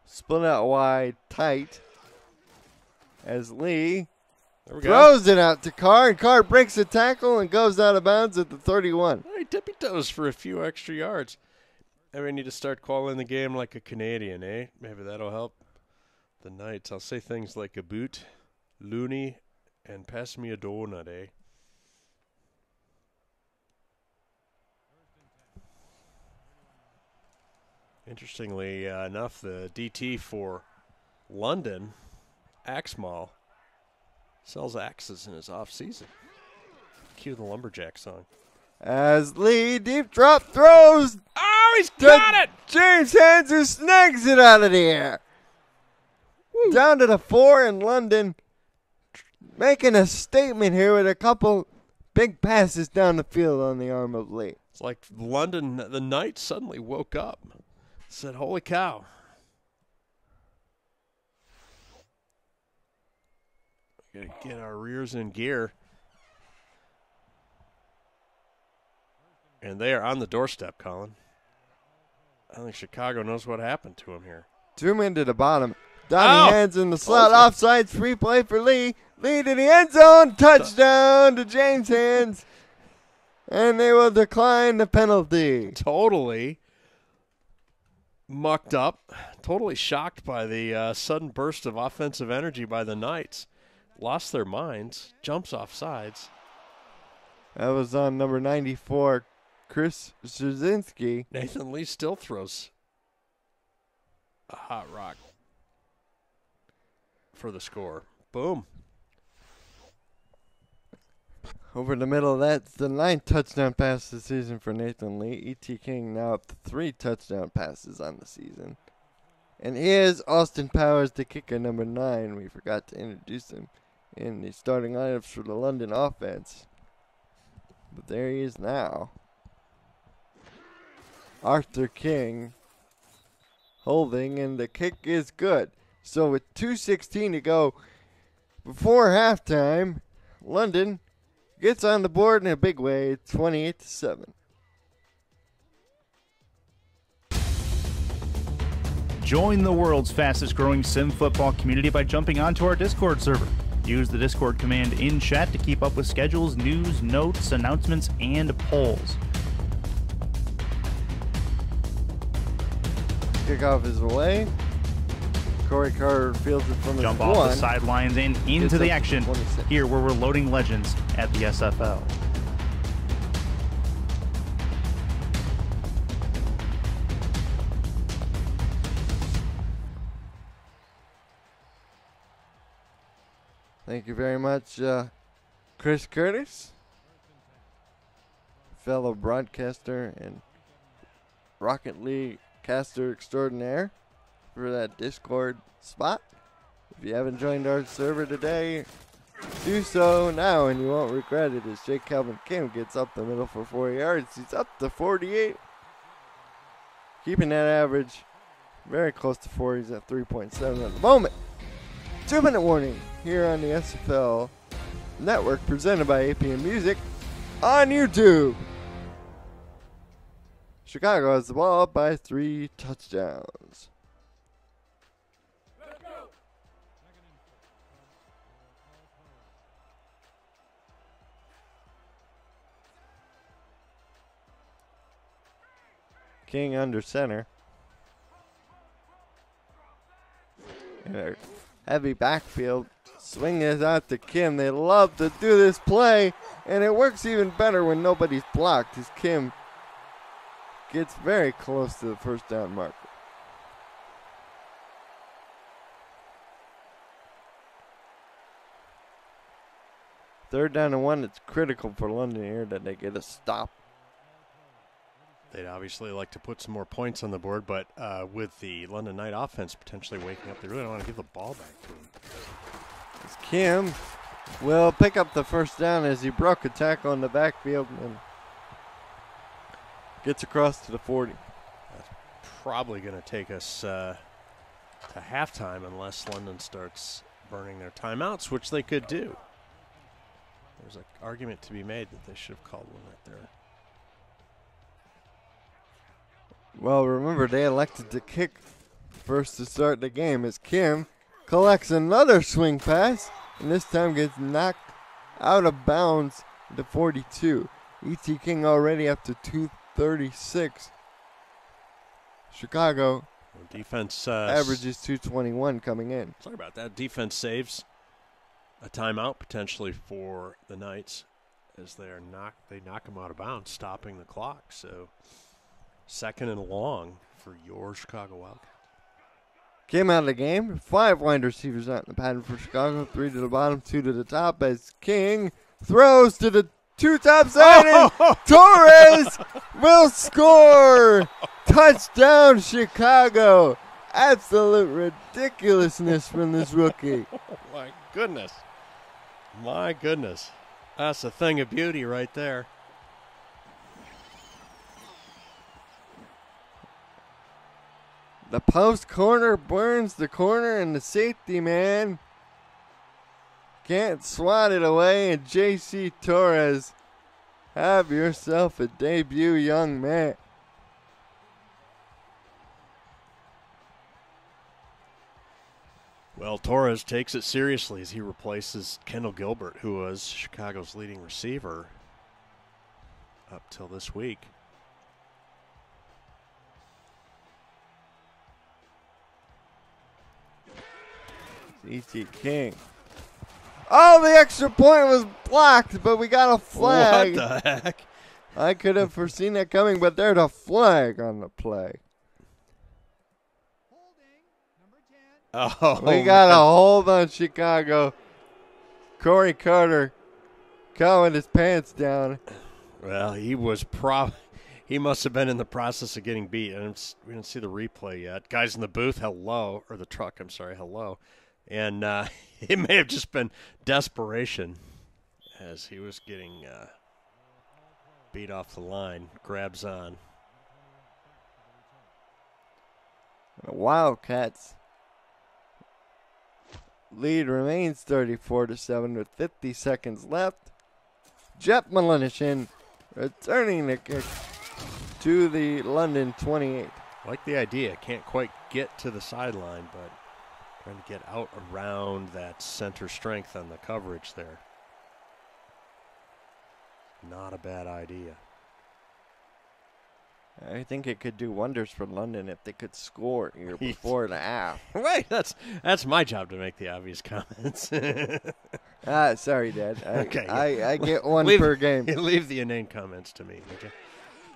Speaker 1: split out wide, tight, as Lee throws it out to Carr, and Carr breaks a tackle and goes out of bounds at the 31.
Speaker 2: He tippy toes for a few extra yards. Maybe I need to start calling the game like a Canadian, eh? Maybe that'll help the Knights. I'll say things like a boot, loony, and pass me a donut, eh? Interestingly enough, the DT for London, Axmal, sells axes in his off-season. Cue the Lumberjack song.
Speaker 1: As Lee deep drop throws.
Speaker 2: Oh, he's got it!
Speaker 1: James Hands, who snags it out of the air. Woo. Down to the 4 in London. Making a statement here with a couple big passes down the field on the arm of Lee.
Speaker 2: It's like London, the Knights suddenly woke up. Said, holy cow. We got to get our rears in gear. And they are on the doorstep, Colin. I think Chicago knows what happened to him here.
Speaker 1: 2 men to the bottom. Donnie Hands in the slot. Offside, free play for Lee. Lee to the end zone. Touchdown to James Hands. And they will decline the penalty.
Speaker 2: Totally mucked up. Totally shocked by the sudden burst of offensive energy by the Knights. Lost their minds. Jumps off sides.
Speaker 1: That was on number 94, Chris Szczynski.
Speaker 2: Nathan Lee still throws a hot rock for the score. Boom.
Speaker 1: Over the middle, that's the 9th touchdown pass this season for Nathan Lee. E.T. King now up to 3 touchdown passes on the season. And here's Austin Powers, the kicker, number 9. We forgot to introduce him in the starting lineups for the London offense. But there he is now. Arthur King holding, and the kick is good. So with 2:16 to go before halftime, London gets on the board in a big way, 28-7.
Speaker 5: Join the world's fastest growing sim football community by jumping onto our Discord server. Use the Discord command in chat to keep up with schedules, news, notes, announcements, and polls.
Speaker 1: Kickoff is away. Corey Carter fields it from his
Speaker 5: Jump
Speaker 1: one.
Speaker 5: off the sidelines and into the action
Speaker 1: 26.
Speaker 5: here where we're loading legends at the SFL.
Speaker 1: Thank you very much, Chris Curtis, fellow broadcaster and Rocket League caster extraordinaire, for that Discord spot. If you haven't joined our server today, do so now and you won't regret it, as Jake Calvin Kim gets up the middle for 4 yards. He's up to 48, keeping that average very close to 4. He's at 3.7 at the moment. 2-minute warning here on the SFL Network, presented by APM Music on YouTube. Chicago has the ball up by 3 touchdowns. King under center. And a heavy backfield. Swing is out to Kim. They love to do this play, and it works even better when nobody's blocked, as Kim gets very close to the first down marker. Third down and 1. It's critical for London here that they get a stop.
Speaker 2: They'd obviously like to put some more points on the board, but with the London Knight offense potentially waking up, they really don't want to give the ball back to them.
Speaker 1: As Kim will pick up the first down as he broke a tackle in the backfield and gets across to the 40.
Speaker 2: That's probably going to take us to halftime unless London starts burning their timeouts, which they could do. There's an argument to be made that they should have called one right there.
Speaker 1: Well, remember, they elected to kick first to start the game, as Kim collects another swing pass, and this time gets knocked out of bounds to 42. E.T. King already up to 236. Chicago
Speaker 2: defense
Speaker 1: averages 221 coming in.
Speaker 2: Sorry about that. Defense saves a timeout potentially for the Knights as they knock them out of bounds, stopping the clock. So 2nd and long for your Chicago Wildcats.
Speaker 1: Came out of the game. 5 wide receivers out in the pattern for Chicago. 3 to the bottom, 2 to the top, as King throws to the 2 top side, and Torres will score. Touchdown, Chicago. Absolute ridiculousness from this rookie.
Speaker 2: Oh, my goodness. My goodness. That's a thing of beauty right there.
Speaker 1: The post corner burns the corner, and the safety man can't swat it away. And J.C. Torres, have yourself a debut, young man.
Speaker 2: Well, Torres takes it seriously as he replaces Kendall Gilbert, who was Chicago's leading receiver up till this week.
Speaker 1: E.T. King. Oh, the extra point was blocked, but we got a flag.
Speaker 2: What the heck?
Speaker 1: I could have foreseen that coming, but there's a flag on the play.
Speaker 2: Oh,
Speaker 1: we got a hold on Chicago. Corey Carter calming his pants down.
Speaker 2: Well, he was he must have been in the process of getting beat. And we didn't see the replay yet. Guys in the booth, hello. Or the truck, I'm sorry, hello. And it may have just been desperation as he was getting beat off the line. Grabs on.
Speaker 1: The Wildcats lead remains 34-7 with 50 seconds left. Jeff Malinishin returning the kick to the London 28.
Speaker 2: Like the idea. Can't quite get to the sideline, but trying to get out around that center strength on the coverage there. Not a bad idea.
Speaker 1: I think it could do wonders for London if they could score here before the half.
Speaker 2: Right, that's my job to make the obvious comments.
Speaker 1: Sorry, Dad.
Speaker 2: Okay,
Speaker 1: I get one per game.
Speaker 2: Leave the inane comments to me, okay?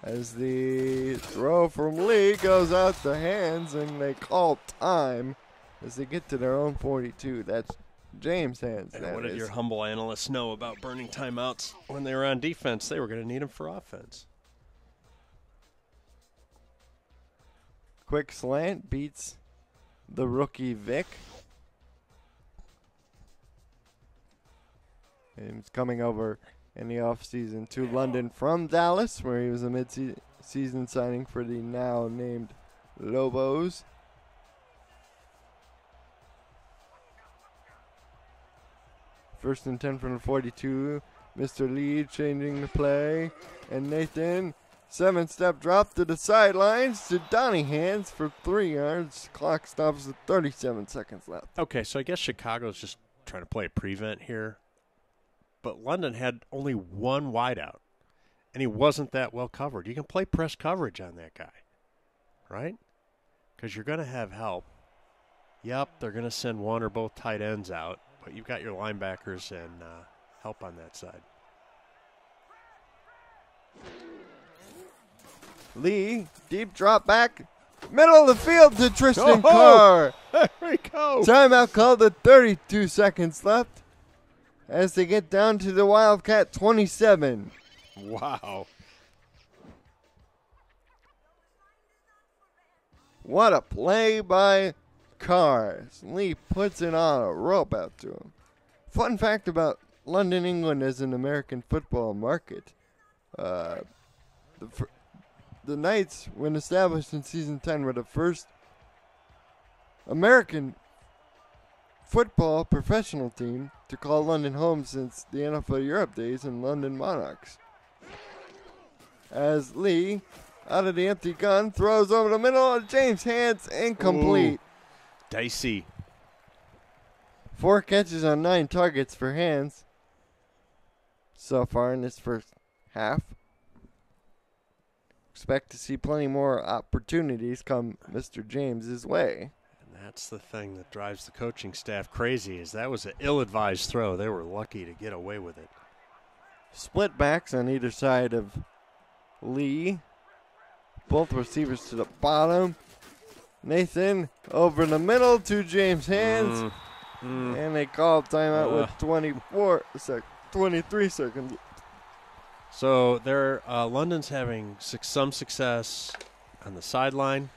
Speaker 1: As the throw from Lee goes out the hands, and they call time as they get to their own 42. That's James' hands.
Speaker 2: And what did your humble analysts know about burning timeouts when they were on defense? They were going to need them for offense.
Speaker 1: Quick slant beats the rookie Vic. And he's coming over in the offseason to London from Dallas, where he was a mid-season signing for the now named Lobos. First and 10 from the 42. Mr. Lee changing the play. And Nathan, 7-step drop to the sidelines to Donnie Hands for 3 yards. Clock stops with 37 seconds left.
Speaker 2: Okay, so I guess Chicago's just trying to play a prevent here. But London had only one wideout, and he wasn't that well covered. You can play press coverage on that guy, right? Because you're going to have help. Yep, they're going to send one or both tight ends out, but you've got your linebackers and help on that side.
Speaker 1: Lee, deep drop back, middle of the field to Tristan Carr.
Speaker 2: There we go.
Speaker 1: Timeout called with 32 seconds left as they get down to the Wildcat 27.
Speaker 2: Wow.
Speaker 1: What a play by Carr. Lee puts it on a rope out to him. Fun fact about London, England as an American football market. The Knights, when established in season 10, were the first American football professional team to call London home since the NFL Europe days and London Monarchs. As Lee, out of the empty gun, throws over the middle of James' hands, incomplete.
Speaker 2: Ooh, dicey.
Speaker 1: 4 catches on 9 targets for Hands so far in this first half. Expect to see plenty more opportunities come Mr. James's way.
Speaker 2: That's the thing that drives the coaching staff crazy, is that was an ill-advised throw. They were lucky to get away with it.
Speaker 1: Split backs on either side of Lee. Both receivers to the bottom. Nathan over the middle to James' hands. And they call timeout with 23 seconds.
Speaker 2: So London's having some success on the sideline,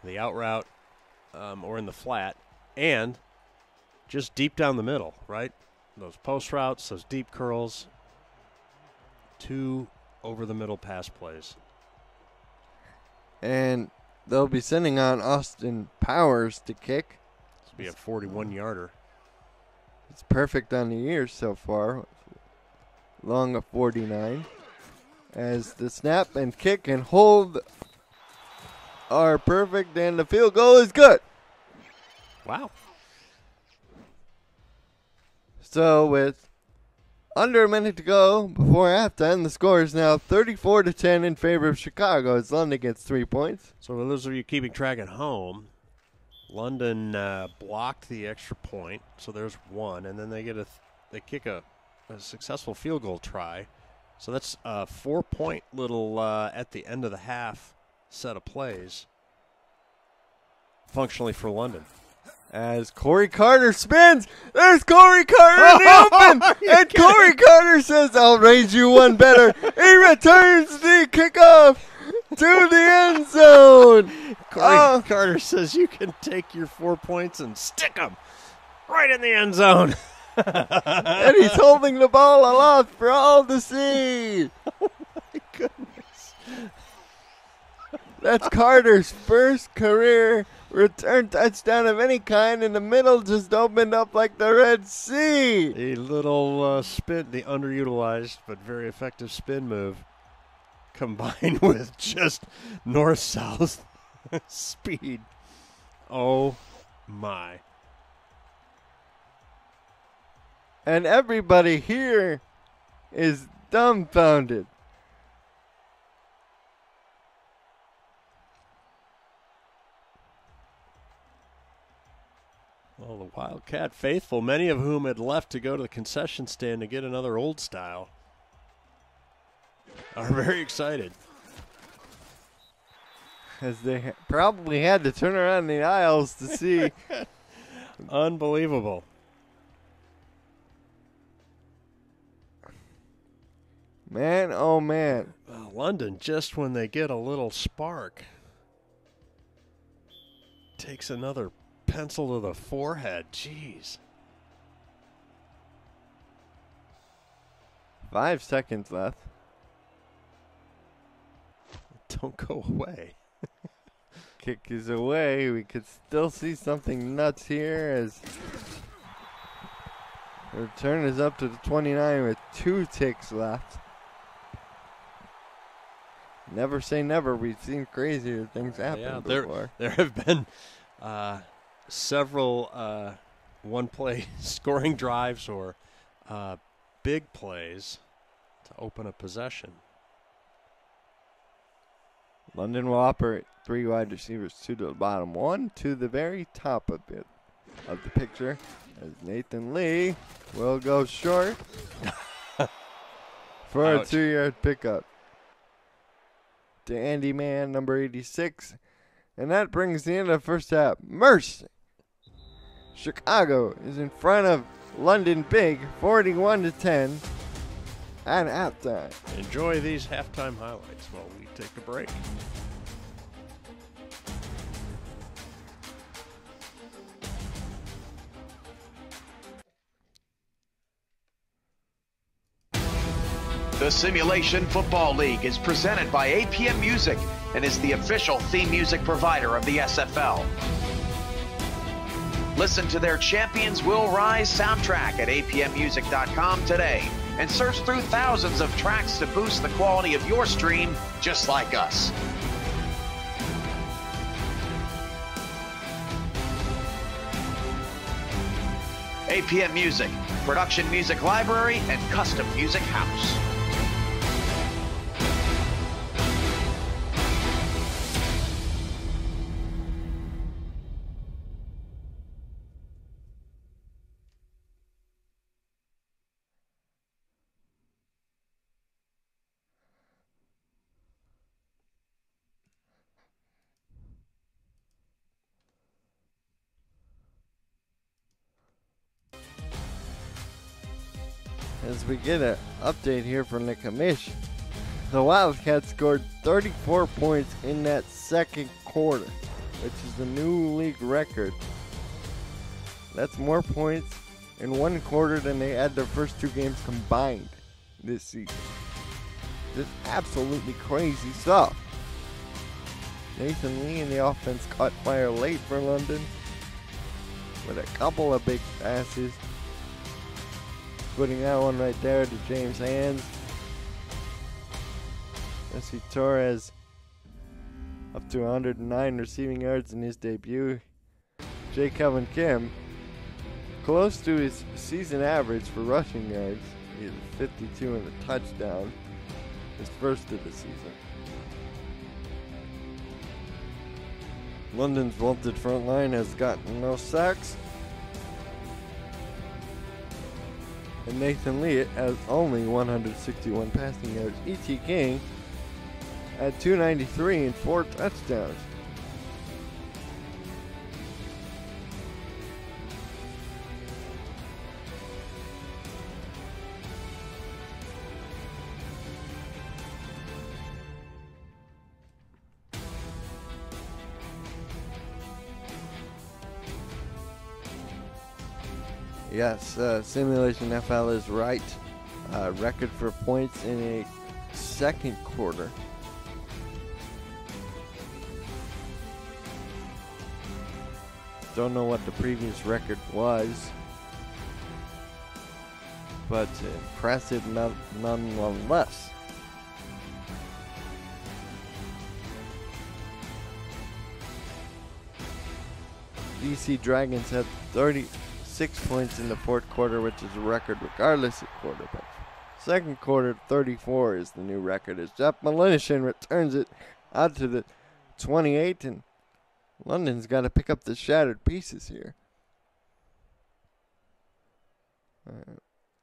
Speaker 2: the out route, or in the flat, and just deep down the middle, right? Those post routes, those deep curls, 2 over-the-middle pass plays.
Speaker 1: And they'll be sending on Austin Powers to kick.
Speaker 2: This will be a 41-yarder.
Speaker 1: It's perfect on the year so far. Long of 49. As the snap and kick and hold are perfect, and the field goal is good.
Speaker 2: Wow.
Speaker 1: So with under a minute to go before halftime, the score is now 34-10 in favor of Chicago as London gets 3 points.
Speaker 2: So for those of you keeping track at home, London blocked the extra point, so there's 1, and then they kick a successful field goal try. So that's a 4-point little at the end of the half set of plays, functionally for London.
Speaker 1: As Corey Carter spins, there's Corey Carter in the open, and Corey Carter says, "I'll raise you one better." He returns the kickoff to the end zone.
Speaker 2: Corey Carter says, "You can take your 4 points and stick them right in the end zone."
Speaker 1: And he's holding the ball aloft for all to see.
Speaker 2: Oh, my goodness.
Speaker 1: That's Carter's first career return touchdown of any kind, and the middle just opened up like the Red Sea.
Speaker 2: A little spin, the underutilized but very effective spin move, combined with just north-south speed. Oh, my.
Speaker 1: And everybody here is dumbfounded.
Speaker 2: Well, the Wildcat faithful, many of whom had left to go to the concession stand to get another old style, are very excited.
Speaker 1: As they probably had to turn around the aisles to see.
Speaker 2: Unbelievable.
Speaker 1: Man, oh man.
Speaker 2: London, just when they get a little spark, takes another pencil to the forehead. Jeez.
Speaker 1: 5 seconds left.
Speaker 2: Don't go away.
Speaker 1: Kick is away. We could still see something nuts here as the return is up to the 29 with 2 ticks left. Never say never. We've seen crazier things happen before.
Speaker 2: There have been several one-play scoring drives or big plays to open a possession.
Speaker 1: London will operate 3 wide receivers, 2 to the bottom, 1 to the very top of the picture, as Nathan Lee will go short for a 2-yard pickup to Andy Mann, number 86. And that brings the end of the first half. Mercy! Chicago is in front of London big, 41-10 at halftime.
Speaker 2: Enjoy these halftime highlights while we take a break.
Speaker 4: The Simulation Football League is presented by APM Music and is the official theme music provider of the SFL. Listen to their Champions Will Rise soundtrack at apmmusic.com today and search through thousands of tracks to boost the quality of your stream just like us. APM Music, production music library and custom music house.
Speaker 1: As we get an update here from the commission, the Wildcats scored 34 points in that second quarter, which is a new league record. That's more points in one quarter than they had their first 2 games combined this season. Just absolutely crazy stuff. Nathan Lee in the offense caught fire late for London with a couple of big passes. Putting that one right there to James Hands. Jesse Torres up to 109 receiving yards in his debut. J. Kelvin Kim close to his season average for rushing yards. He had 52 and a touchdown. His first of the season. London's vaulted front line has gotten no sacks. And Nathan Lee has only 161 passing yards. E.T. King at 293 and 4 touchdowns. Yes, Simulation FL is right. Record for points in a second quarter. Don't know what the previous record was, but impressive nonetheless. DC Dragons had 36 points in the fourth quarter, which is a record regardless of quarterback. Second quarter, 34 is the new record as Jeff Malinishin returns it out to the 28, and London's got to pick up the shattered pieces here.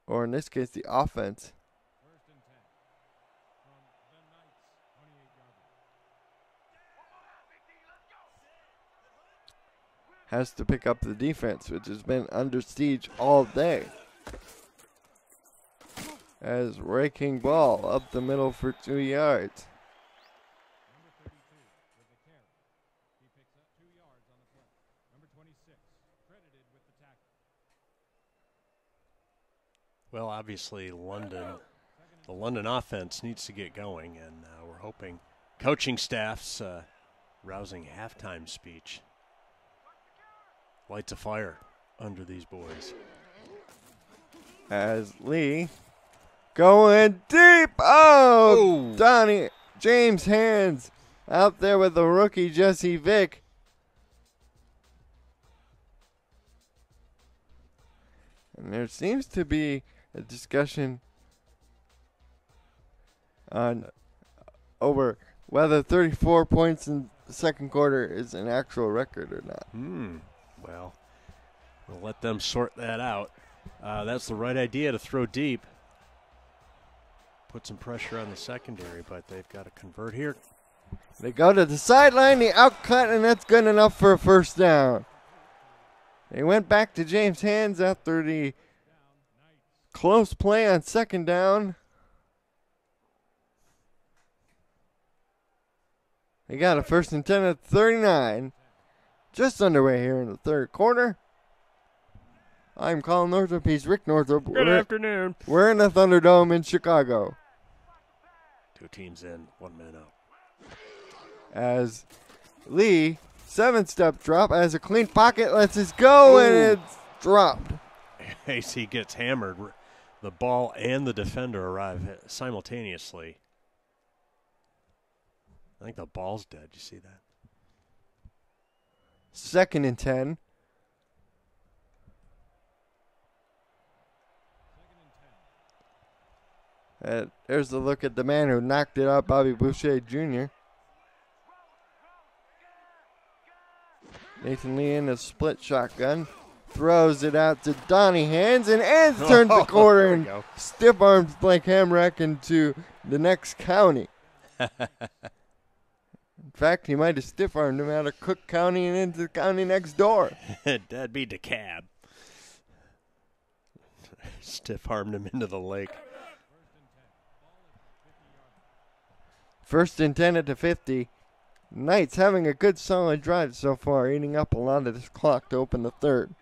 Speaker 1: or in this case, the offense, has to pick up the defense, which has been under siege all day. As raking ball up the middle for 2 yards.
Speaker 2: Well, obviously, the London offense needs to get going, and we're hoping coaching staff's rousing halftime speech lights a fire under these boys.
Speaker 1: As Lee going deep. Oh, Donnie James Hands out there with the rookie Jesse Vick. And there seems to be a discussion on over whether 34 points in the second quarter is an actual record or not.
Speaker 2: Well, we'll let them sort that out. That's the right idea to throw deep. Put some pressure on the secondary, but they've got to convert here.
Speaker 1: They go to the sideline, the outcut, and that's good enough for a first down. They went back to James Hands after the close play on second down. They got a 1st and 10 at 39. Just underway here in the third quarter. I'm Colin Northrup. He's Rick Northrup.
Speaker 2: Good afternoon.
Speaker 1: We're in the Thunderdome in Chicago.
Speaker 2: 2 teams in, 1 man out.
Speaker 1: As Lee, 7-step drop, as a clean pocket, lets us go, and it's dropped.
Speaker 2: As he gets hammered, the ball and the defender arrive simultaneously. I think the ball's dead. You see that?
Speaker 1: 2nd and 10. There's a look at the man who knocked it out, Bobby Boucher Jr. Nathan Lee in a split shotgun. Throws it out to Donnie Hands, and turns the corner and stiff arms Blake Hamrack into the next county. In fact, he might have stiff armed him out of Cook County and into the county next door.
Speaker 2: That'd be DeKalb. Stiff armed him into the lake.
Speaker 1: 1st and 10 at the 50. Knights having a good solid drive so far, eating up a lot of this clock to open the third.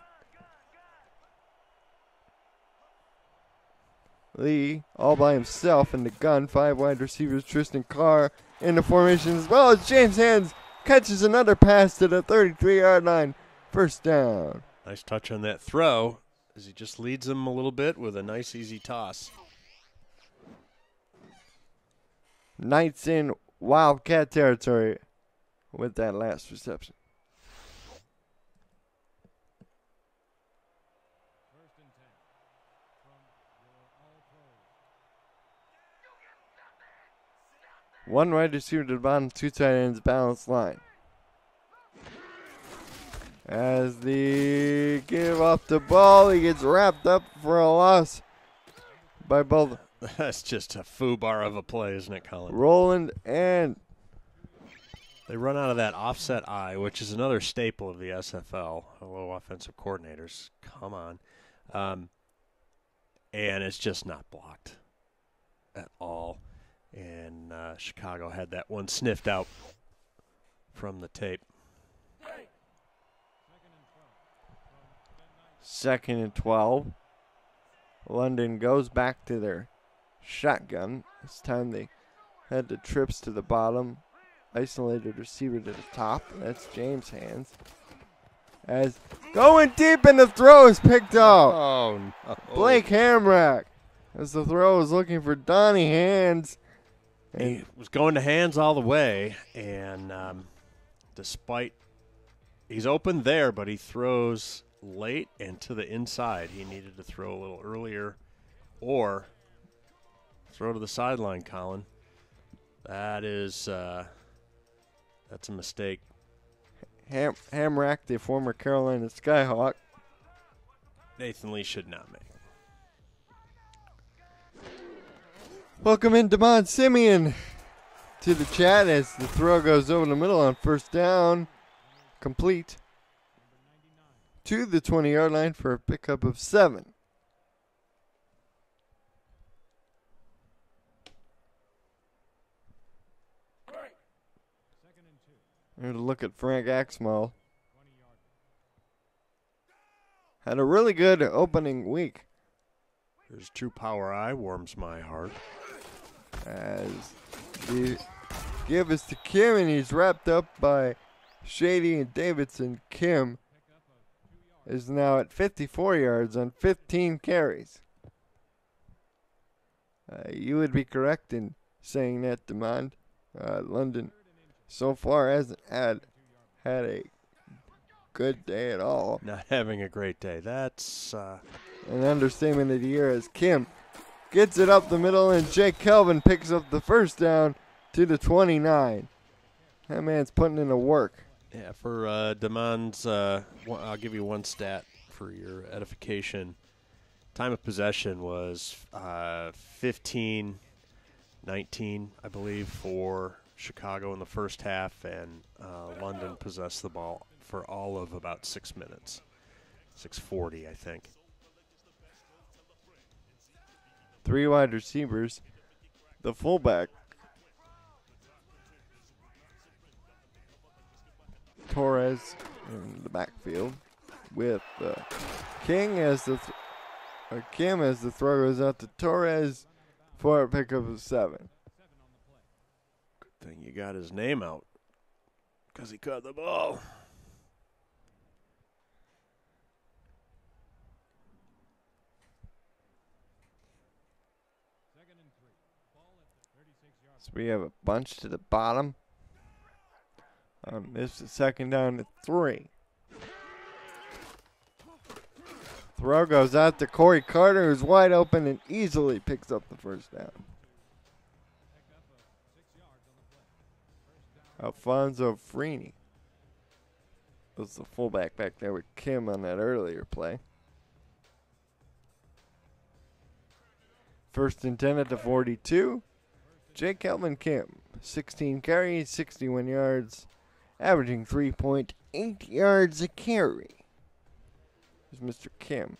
Speaker 1: Lee all by himself in the gun. 5 wide receivers, Tristan Carr in the formation, as well as James Hands catches another pass to the 33-yard line. First down.
Speaker 2: Nice touch on that throw as he just leads them a little bit with a nice easy toss.
Speaker 1: Knights in Wildcat territory with that last reception. One wide receiver to the bottom, 2 tight ends, balanced line. As they give up the ball, he gets wrapped up for a loss by both.
Speaker 2: That's just a foobar of a play, isn't it, Colin?
Speaker 1: Roland and
Speaker 2: they run out of that offset eye, which is another staple of the SFL. Hello, offensive coordinators. Come on. And it's just not blocked at all. And Chicago had that one sniffed out from the tape.
Speaker 1: 2nd and 12. London goes back to their shotgun. This time they had the trips to the bottom. Isolated receiver to the top. That's James Hands. As going deep, and the throw is picked off.
Speaker 2: Oh, no.
Speaker 1: Blake Hamrack. As the throw is looking for Donnie Hands.
Speaker 2: He was going to Hands all the way, and despite he's open there, but he throws late and to the inside. He needed to throw a little earlier or throw to the sideline, Colin. That is that's a mistake.
Speaker 1: Hamrack, the former Carolina Skyhawk.
Speaker 2: Nathan Lee should not make.
Speaker 1: Welcome in Damon Simeon to the chat as the throw goes over the middle on first down. Complete to the 20-yard line for a pickup of 7. Here's a look at Frank Axmall. Had a really good opening week.
Speaker 2: There's true power eye, warms my heart.
Speaker 1: As the give is to Kim, and he's wrapped up by Shady and Davidson. Kim is now at 54 yards on 15 carries. You would be correct in saying that, Demond. London so far hasn't had a good day at all.
Speaker 2: Not having a great day. That's
Speaker 1: an understatement of the year as Kim gets it up the middle and Jake Kelvin picks up the first down to the 29. That man's putting in the work.
Speaker 2: Yeah, for Demond's, I'll give you one stat for your edification. Time of possession was 15-19, I believe, for Chicago in the first half, and London possessed the ball for all of about 6 minutes. 6:40, I think.
Speaker 1: 3 wide receivers. The fullback, Torres, in the backfield with King as the Kim as the throw goes out to Torres for a pickup of 7.
Speaker 2: Good thing you got his name out because he caught the ball.
Speaker 1: So we have a bunch to the bottom. This is second down to 3. Throw goes out to Corey Carter, who's wide open and easily picks up the first down. Alfonso Freeney was the fullback back there with Kim on that earlier play. First and 10 at the 42. Jake Kelvin Kim, 16 carries, 61 yards, averaging 3.8 yards a carry. Here's Mr. Kim.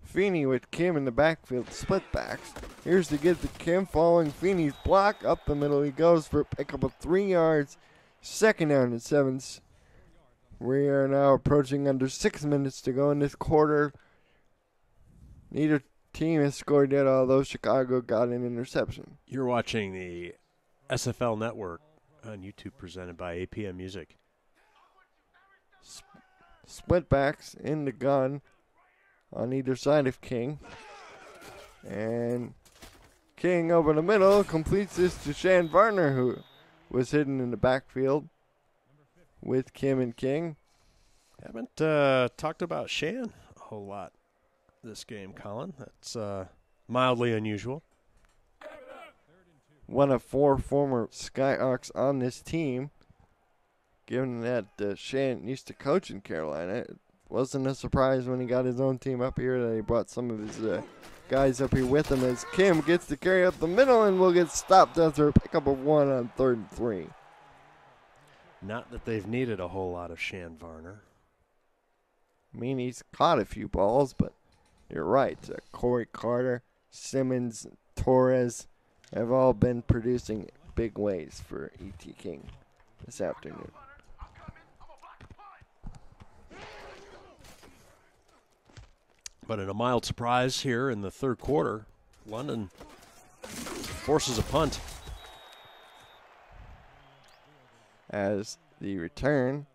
Speaker 1: Feeney with Kim in the backfield, split backs. Here's to get to Kim following Feeney's block. Up the middle he goes for a pickup of 3 yards. Second down and 7. We are now approaching under 6 minutes to go in this quarter. Neither team has scored yet, although Chicago got an interception.
Speaker 2: You're watching the SFL Network on YouTube presented by APM Music.
Speaker 1: Split backs in the gun on either side of King. And King over the middle completes this to Shann Varner, who was hidden in the backfield with Kim and King.
Speaker 2: Haven't talked about Shann a whole lot this game, Colin. That's mildly unusual.
Speaker 1: One of 4 former Skyhawks on this team. Given that Shann used to coach in Carolina, it wasn't a surprise when he got his own team up here that he brought some of his guys up here with him as Kim gets to carry up the middle and will get stopped after a pickup of 1 on 3rd and 3.
Speaker 2: Not that they've needed a whole lot of Shann Varner.
Speaker 1: I mean, he's caught a few balls, but you're right. Corey Carter, Simmons, Torres have all been producing big ways for E.T. King this afternoon.
Speaker 2: But in a mild surprise here in the third quarter, London forces a punt.
Speaker 1: As the return.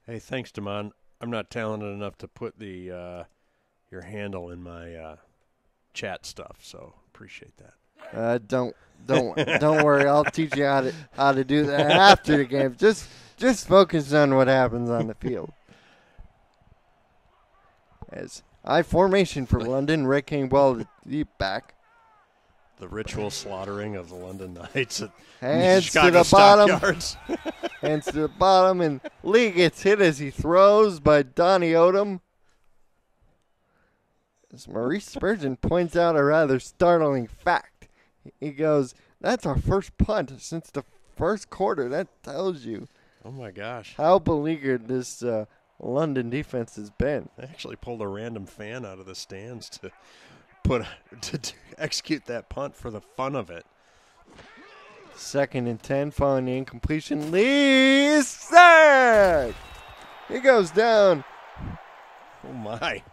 Speaker 2: Hey, thanks, Damon. I'm not talented enough to put the your handle in my chat stuff, so appreciate that.
Speaker 1: Don't worry. I'll teach you how to do that after the game. Just focus on what happens on the field. As I formation for London, Rick came ball deep back.
Speaker 2: The ritual slaughtering of the London Knights at
Speaker 1: Hands
Speaker 2: Chicago
Speaker 1: to the bottom.
Speaker 2: Stockyards.
Speaker 1: Hands to the bottom, and Lee gets hit as he throws by Donnie Odom. as Maurice Spurgeon points out a rather startling fact. He goes, "That's our first punt since the first quarter." That tells you
Speaker 2: Oh, my gosh.
Speaker 1: how beleaguered this London defense has been.
Speaker 2: They actually pulled a random fan out of the stands to execute that punt for the fun of it.
Speaker 1: 2nd and 10 following the incompletion. Lee is sacked. He goes down.
Speaker 2: Oh, my.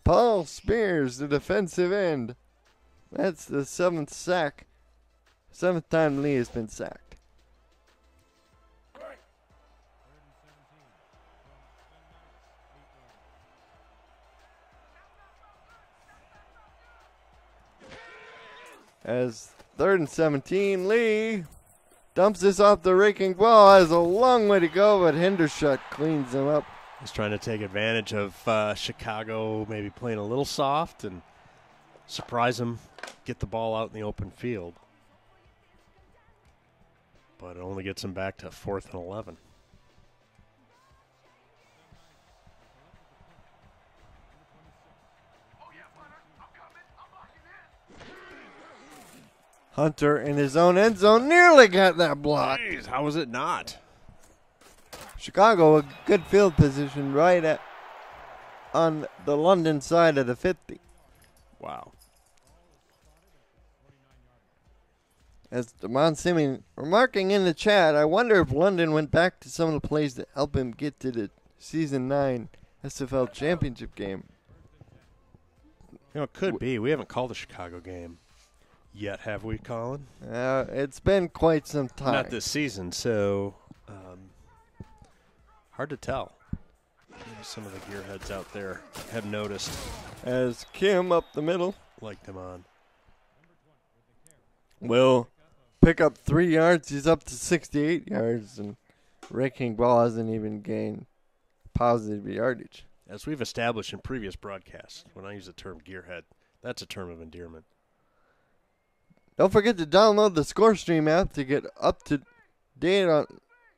Speaker 1: Paul Spears, the defensive end. That's the 7th sack. 7th time Lee has been sacked. As 3rd and 17, Lee dumps this off the raking ball. Has a long way to go, but Hendershot cleans him up.
Speaker 2: He's trying to take advantage of Chicago maybe playing a little soft and surprise them, get the ball out in the open field. But it only gets them back to 4th and 11.
Speaker 1: Hunter in his own end zone nearly got that block.
Speaker 2: Jeez, how was it not?
Speaker 1: Chicago, a good field position right on the London side of the 50.
Speaker 2: Wow.
Speaker 1: As Damon Simmons remarking in the chat, I wonder if London went back to some of the plays that helped him get to the Season 9 SFL Championship game.
Speaker 2: You know, it could be. We haven't called the Chicago game yet, have we, Colin?
Speaker 1: It's been quite some time.
Speaker 2: Not this season, so hard to tell. Maybe some of the gearheads out there have noticed.
Speaker 1: As Kim up the middle
Speaker 2: Like them on.
Speaker 1: will pick up 3 yards. He's up to 68 yards, and raking ball hasn't even gained positive yardage.
Speaker 2: As we've established in previous broadcasts, when I use the term gearhead, that's a term of endearment.
Speaker 1: Don't forget to download the ScoreStream app to get up to date on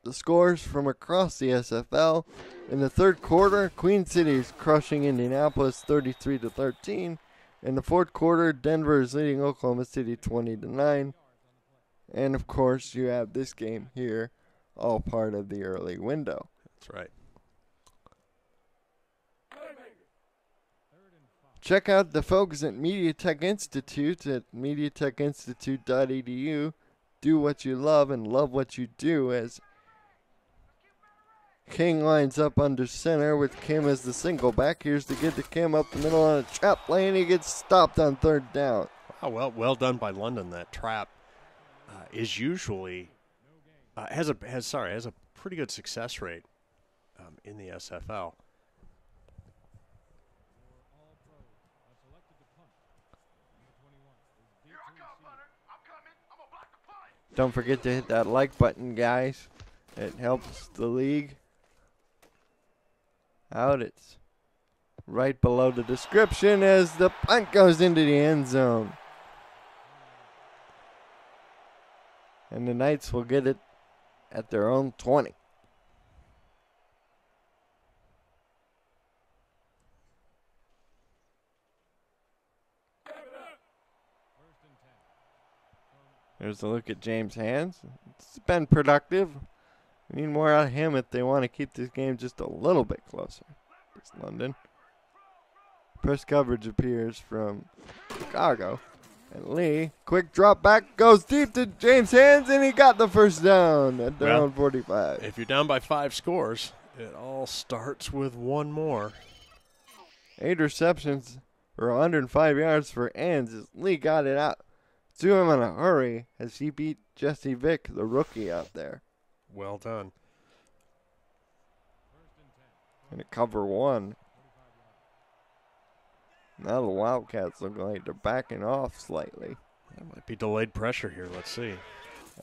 Speaker 1: the scores from across the SFL. In the 3rd quarter, Queen City is crushing Indianapolis 33-13. In the 4th quarter, Denver is leading Oklahoma City 20-9. And of course, you have this game here, all part of the early window.
Speaker 2: That's right.
Speaker 1: Check out the folks at Media Tech Institute at mediatechinstitute.edu. Do what you love and love what you do, as King lines up under center with Kim as the single back. Here's to get to Kim up the middle on a trap play, and he gets stopped on 3rd down.
Speaker 2: Wow, well done by London. That trap is usually has a pretty good success rate in the SFL.
Speaker 1: Don't forget to hit that like button, guys. It helps the league out. It's right below the description as the punt goes into the end zone. And the Knights will get it at their own 20. There's a look at James Hands. It's been productive. We need more out of him if they want to keep this game just a little bit closer. It's London. Press coverage appears from Chicago. And Lee, quick drop back, goes deep to James Hands, and he got the first down at their own 45.
Speaker 2: If you're down by 5 scores, it all starts with one more.
Speaker 1: 8 receptions for 105 yards for Hands as Lee got it out to him in a hurry as he beat Jesse Vick, the rookie, out there.
Speaker 2: Well done.
Speaker 1: And a cover 1. Now the Wildcats look like they're backing off slightly.
Speaker 2: That might be delayed pressure here. Let's see.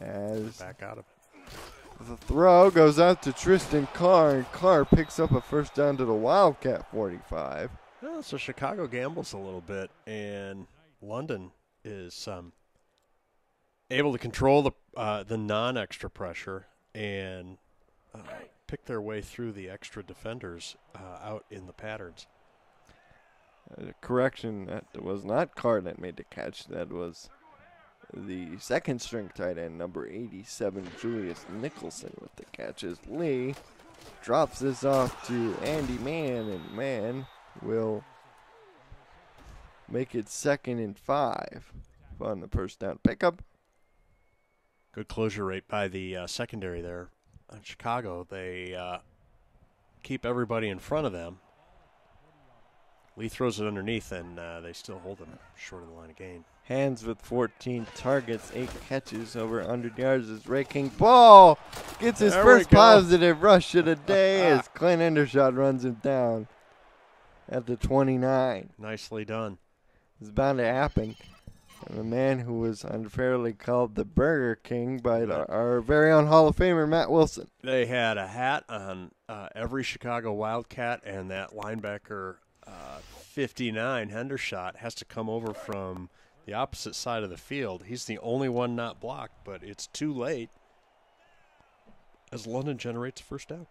Speaker 1: As
Speaker 2: back out of it.
Speaker 1: The throw goes out to Tristan Carr, and Carr picks up a first down to the Wildcat 45.
Speaker 2: Well, so Chicago gambles a little bit, and London is able to control the non-extra pressure and pick their way through the extra defenders out in the patterns.
Speaker 1: Correction, that was not Carr that made the catch. That was the second string tight end, number 87, Julius Nicholson, with the catches. Lee drops this off to Andy Mann, and Mann will make it 2nd and 5 on the first down pickup.
Speaker 2: Good closure rate by the secondary there on Chicago. They keep everybody in front of them. Lee throws it underneath, and they still hold him short of the line of gain.
Speaker 1: Hands with 14 targets, 8 catches, over 100 yards as Ray King Ball gets his first positive rush of the day as Clint Endershot runs him down at the 29.
Speaker 2: Nicely done.
Speaker 1: It's bound to happen. And the man who was unfairly called the Burger King by our very own Hall of Famer, Matt Wilson.
Speaker 2: They had a hat on every Chicago Wildcat, and that linebacker 59, Hendershot, has to come over from the opposite side of the field. He's the only one not blocked, but it's too late as London generates a first down.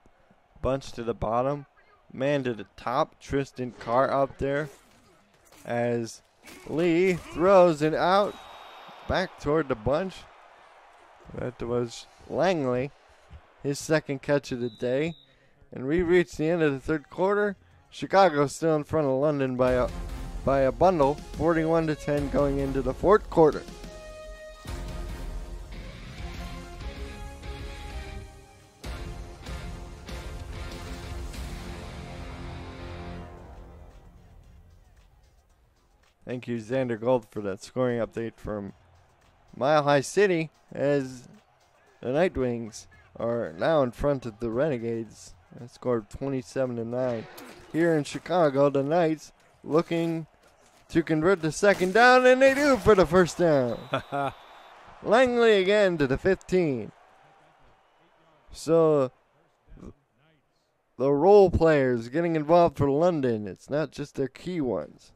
Speaker 1: Bunch to the bottom. Man to the top. Tristan Carr out there as Lee throws it out back toward the bunch. That was Langley, his second catch of the day. And we reached the end of the third quarter. Chicago still in front of London by a bundle, 41-10 going into the fourth quarter. Thank you, Xander Gold, for that scoring update from Mile High City, as the Nightwings are now in front of the Renegades. They scored 27-9. Here in Chicago, the Knights looking to convert the second down, and they do for the first down. Langley again to the 15. So the role players getting involved for London. It's not just their key ones.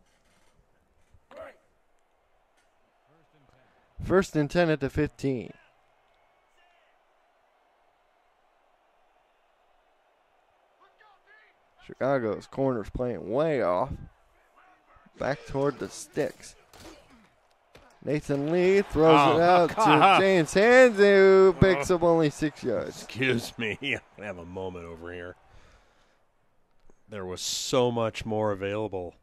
Speaker 1: 1st and 10 at the 15. Chicago's corners playing way off. Back toward the sticks. Nathan Lee throws it out to James Hands, who picks up only 6 yards.
Speaker 2: Excuse me. I have a moment over here. There was so much more available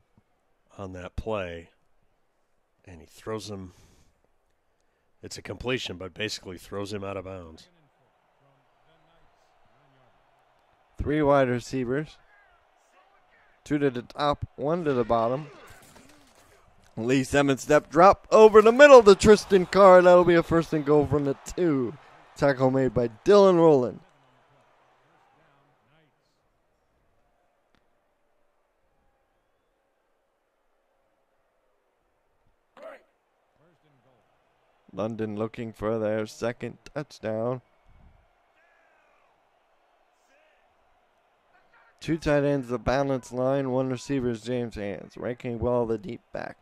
Speaker 2: on that play. And he throws him. It's a completion, but basically throws him out of bounds.
Speaker 1: 3 wide receivers. 2 to the top, 1 to the bottom. Lee 7-step drop over the middle to Tristan Carr. That'll be a 1st and goal from the 2. Tackle made by Dylan Rowland. London looking for their second touchdown. 2 tight ends, the balance line. 1 receiver is James Hands. Ranking well the deep back.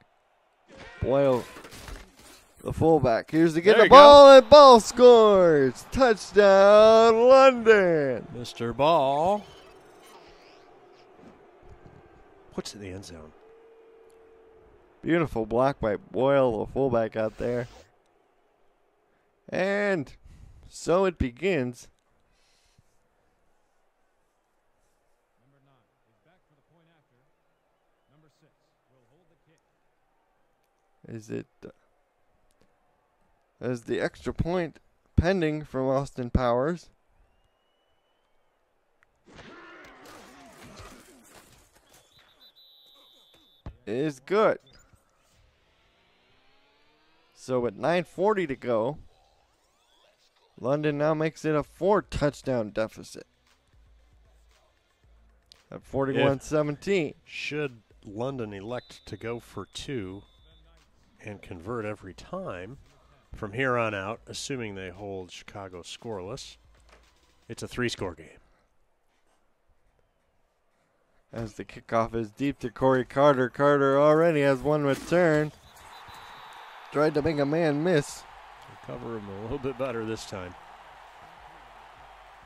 Speaker 1: Boyle, the fullback. Here's to get the ball, and Ball scores. Touchdown, London.
Speaker 2: Mr. Ball puts it in the end zone.
Speaker 1: Beautiful block by Boyle, the fullback out there. And so it begins. Is it as the extra point pending from Austin Powers? Is good. So with 9:40 to go, London now makes it a 4-touchdown deficit at 41-17.
Speaker 2: Should London elect to go for 2 and convert every time from here on out, assuming they hold Chicago scoreless, it's a 3-score game.
Speaker 1: As the kickoff is deep to Corey Carter. Carter already has 1 return. Tried to make a man miss.
Speaker 2: Cover him a little bit better this time.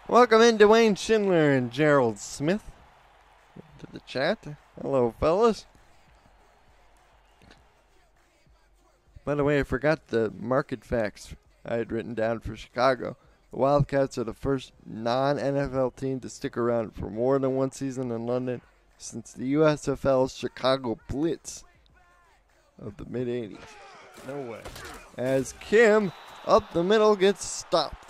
Speaker 1: Welcome in Dwayne Schindler and Gerald Smith to the chat. Hello, fellas. By the way, I forgot the market facts I had written down for Chicago. The Wildcats are the first non-NFL team to stick around for more than one season in London since the USFL's Chicago Blitz of the mid-'80s.
Speaker 2: No way.
Speaker 1: As Kim, up the middle, gets stopped.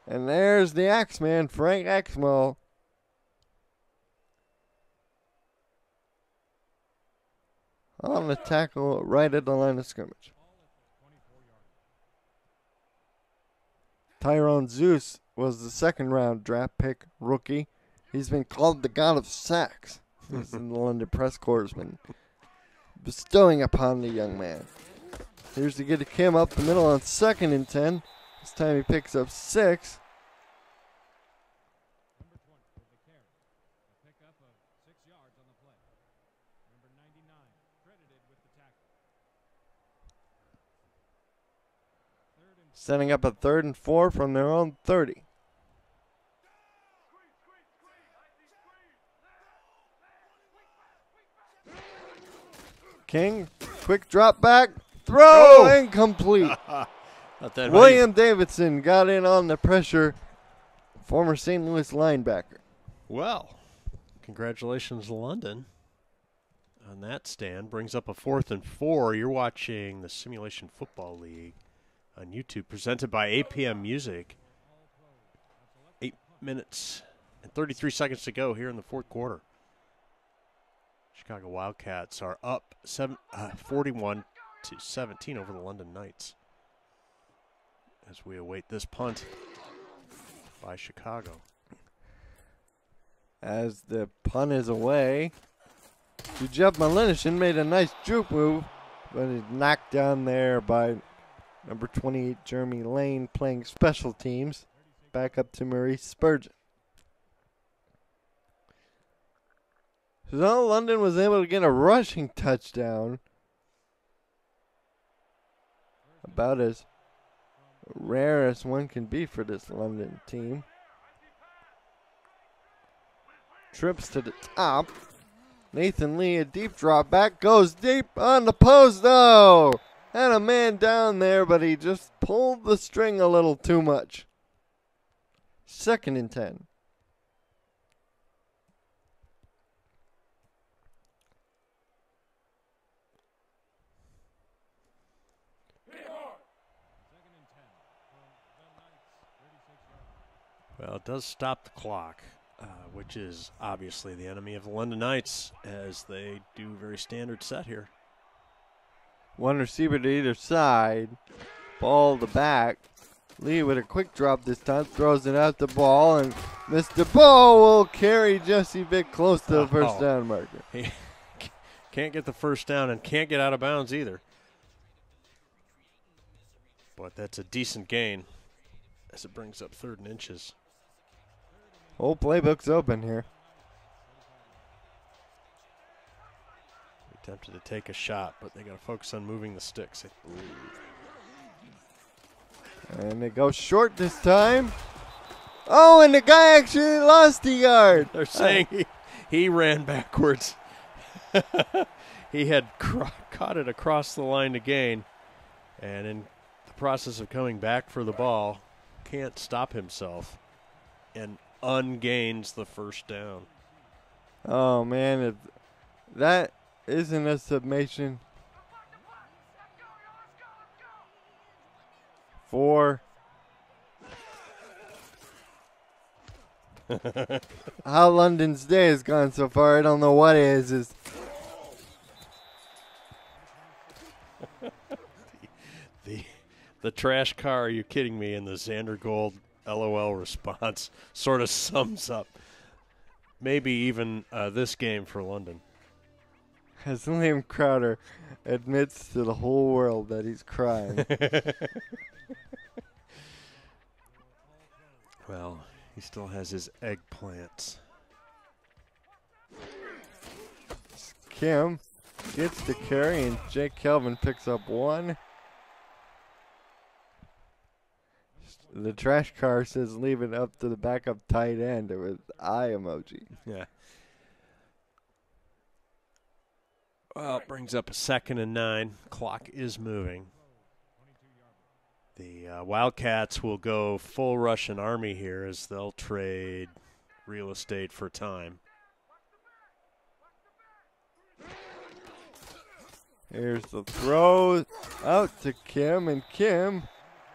Speaker 1: And there's the Axeman, Frank Axmo. On the tackle right at the line of scrimmage. Tyrone Zeus was the second-round draft pick rookie. He's been called the god of sacks. As the London press corps has been bestowing upon the young man. Here's to get Kim up the middle on 2nd and 10. This time he picks up 6. Setting up a 3rd and 4 from their own 30. King, quick drop back, throw, incomplete. William Davidson got in on the pressure, former St. Louis linebacker.
Speaker 2: Well, congratulations, London, on that stand. Brings up a 4th and 4. You're watching the Simulation Football League on YouTube, presented by APM Music. 8 minutes and 33 seconds to go here in the 4th quarter. Chicago Wildcats are up 41-17 over the London Knights as we await this punt by Chicago.
Speaker 1: As the punt is away, Jeff Malinishin made a nice juke move, but he's knocked down there by number 28, Jeremy Lane, playing special teams. Back up to Maurice Spurgeon. So London was able to get a rushing touchdown. About as rare as one can be for this London team. Trips to the top. Nathan Lee, a deep drop back, goes deep on the post. Oh! Had a man down there, but he just pulled the string a little too much. 2nd and 10.
Speaker 2: Well, it does stop the clock, which is obviously the enemy of the London Knights, as they do a very standard set here.
Speaker 1: One receiver to either side. Ball to back. Lee with a quick drop this time. Throws it out the ball. And Mr. Ball will carry Jesse Vick close to the first down marker.
Speaker 2: He can't get the first down and can't get out of bounds either. But that's a decent gain as it brings up 3rd and inches.
Speaker 1: Whole playbook's open here.
Speaker 2: Attempted to take a shot, but they got to focus on moving the sticks, I believe.
Speaker 1: And they go short this time. Oh, and the guy actually lost a yard.
Speaker 2: They're saying he ran backwards. He had caught it across the line to gain, and in the process of coming back for the ball, can't stop himself and ungains the first down.
Speaker 1: Oh, man, if that isn't a submission for how London's day has gone so far. I don't know what is.
Speaker 2: The trash car, are you kidding me? And the Xander Gold LOL response sort of sums up maybe even this game for London.
Speaker 1: As Liam Crowder admits to the whole world that he's crying.
Speaker 2: Well, he still has his eggplants.
Speaker 1: Kim gets the carry, and Jake Kelvin picks up 1. the trash car says leave it up to the backup tight end with eye emoji.
Speaker 2: Yeah. Well, it brings up a 2nd and 9. Clock is moving. The Wildcats will go full Russian Army here as they'll trade real estate for time.
Speaker 1: Here's the throw out to Kim, and Kim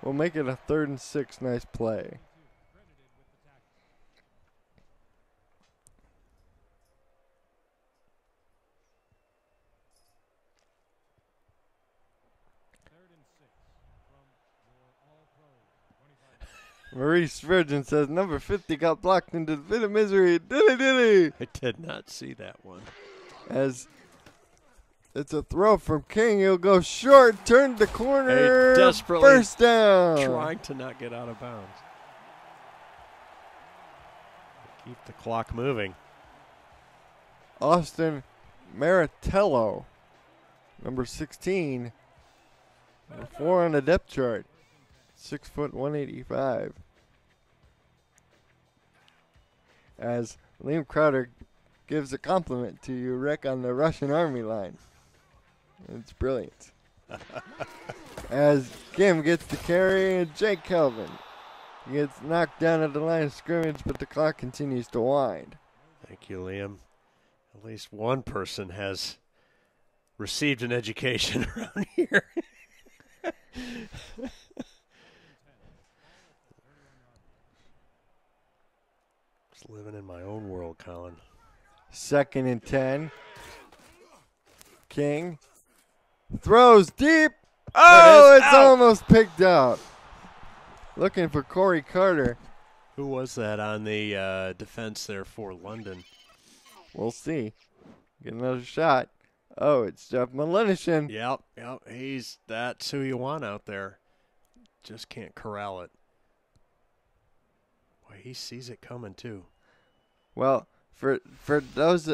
Speaker 1: will make it a 3rd and 6. Nice play. Maurice Virgin says number 50 got blocked into the pit of misery. Dilly.
Speaker 2: I did not see that one.
Speaker 1: As it's a throw from King. He'll go short, turn the corner,
Speaker 2: desperately
Speaker 1: first down.
Speaker 2: Trying to not get out of bounds. Keep the clock moving.
Speaker 1: Austin Maritello, number 16, number 4 on the depth chart. 6 foot 185. As Liam Crowder gives a compliment to you, Rick, on the Russian Army line. It's brilliant. As Kim gets the carry, and Jake Kelvin gets knocked down at the line of scrimmage, but the clock continues to wind.
Speaker 2: Thank you, Liam. At least one person has received an education around here. Just living in my own world, Colin.
Speaker 1: 2nd and 10. King throws deep. Oh, it's almost picked up. Looking for Corey Carter.
Speaker 2: Who was that on the defense there for London?
Speaker 1: We'll see. Get another shot. Oh, it's Jeff Malinishin.
Speaker 2: Yep. That's who you want out there. Just can't corral it. Boy, he sees it coming too.
Speaker 1: Well, for those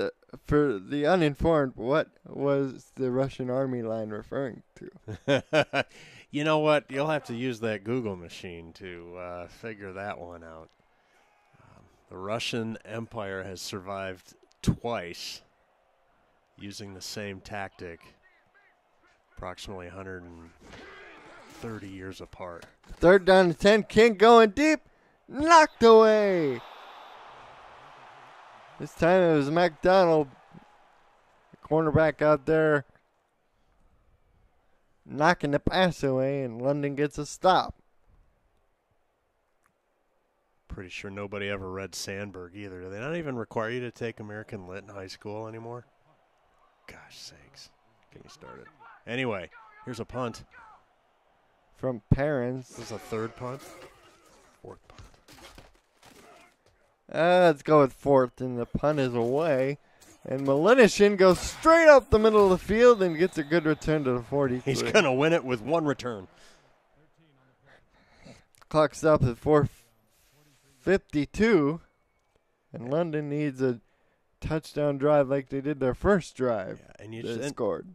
Speaker 1: for the uninformed, what was the Russian Army line referring to?
Speaker 2: You know what? You'll have to use that Google machine to figure that one out. The Russian Empire has survived twice using the same tactic, approximately 130 years apart.
Speaker 1: 3rd down and 10. King going deep. Knocked away. This time it was McDonald, the cornerback out there, knocking the pass away, and London gets a stop.
Speaker 2: Pretty sure nobody ever read Sandberg either. Do they not even require you to take American Lit in high school anymore? Gosh sakes. Get me started. Anyway, here's a punt.
Speaker 1: From Parents.
Speaker 2: This is a 3rd punt? 4th punt.
Speaker 1: Let's go with 4th, and the punt is away. And Malinishin goes straight up the middle of the field and gets a good return to the 43.
Speaker 2: He's going to win it with 1 return.
Speaker 1: Clock stops at 4:52, and London needs a touchdown drive like they did their first drive.
Speaker 2: Yeah, and you
Speaker 1: scored.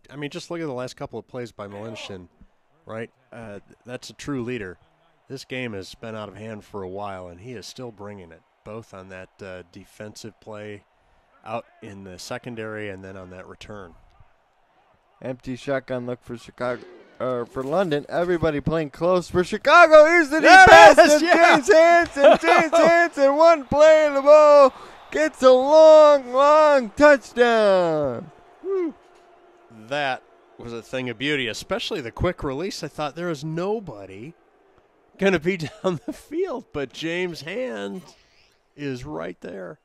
Speaker 2: I mean, just look at the last couple of plays by Malinishin, right? That's a true leader. This game has been out of hand for a while, and he is still bringing it, both on that defensive play out in the secondary and then on that return.
Speaker 1: Empty shotgun look for Chicago. For London, everybody playing close for Chicago. Here's the deep pass to James Hansen. James Hansen, one play in the ball, gets a long touchdown.
Speaker 2: Woo. That was a thing of beauty, especially the quick release. I thought there was nobody going to be down the field, but James Hand is right there.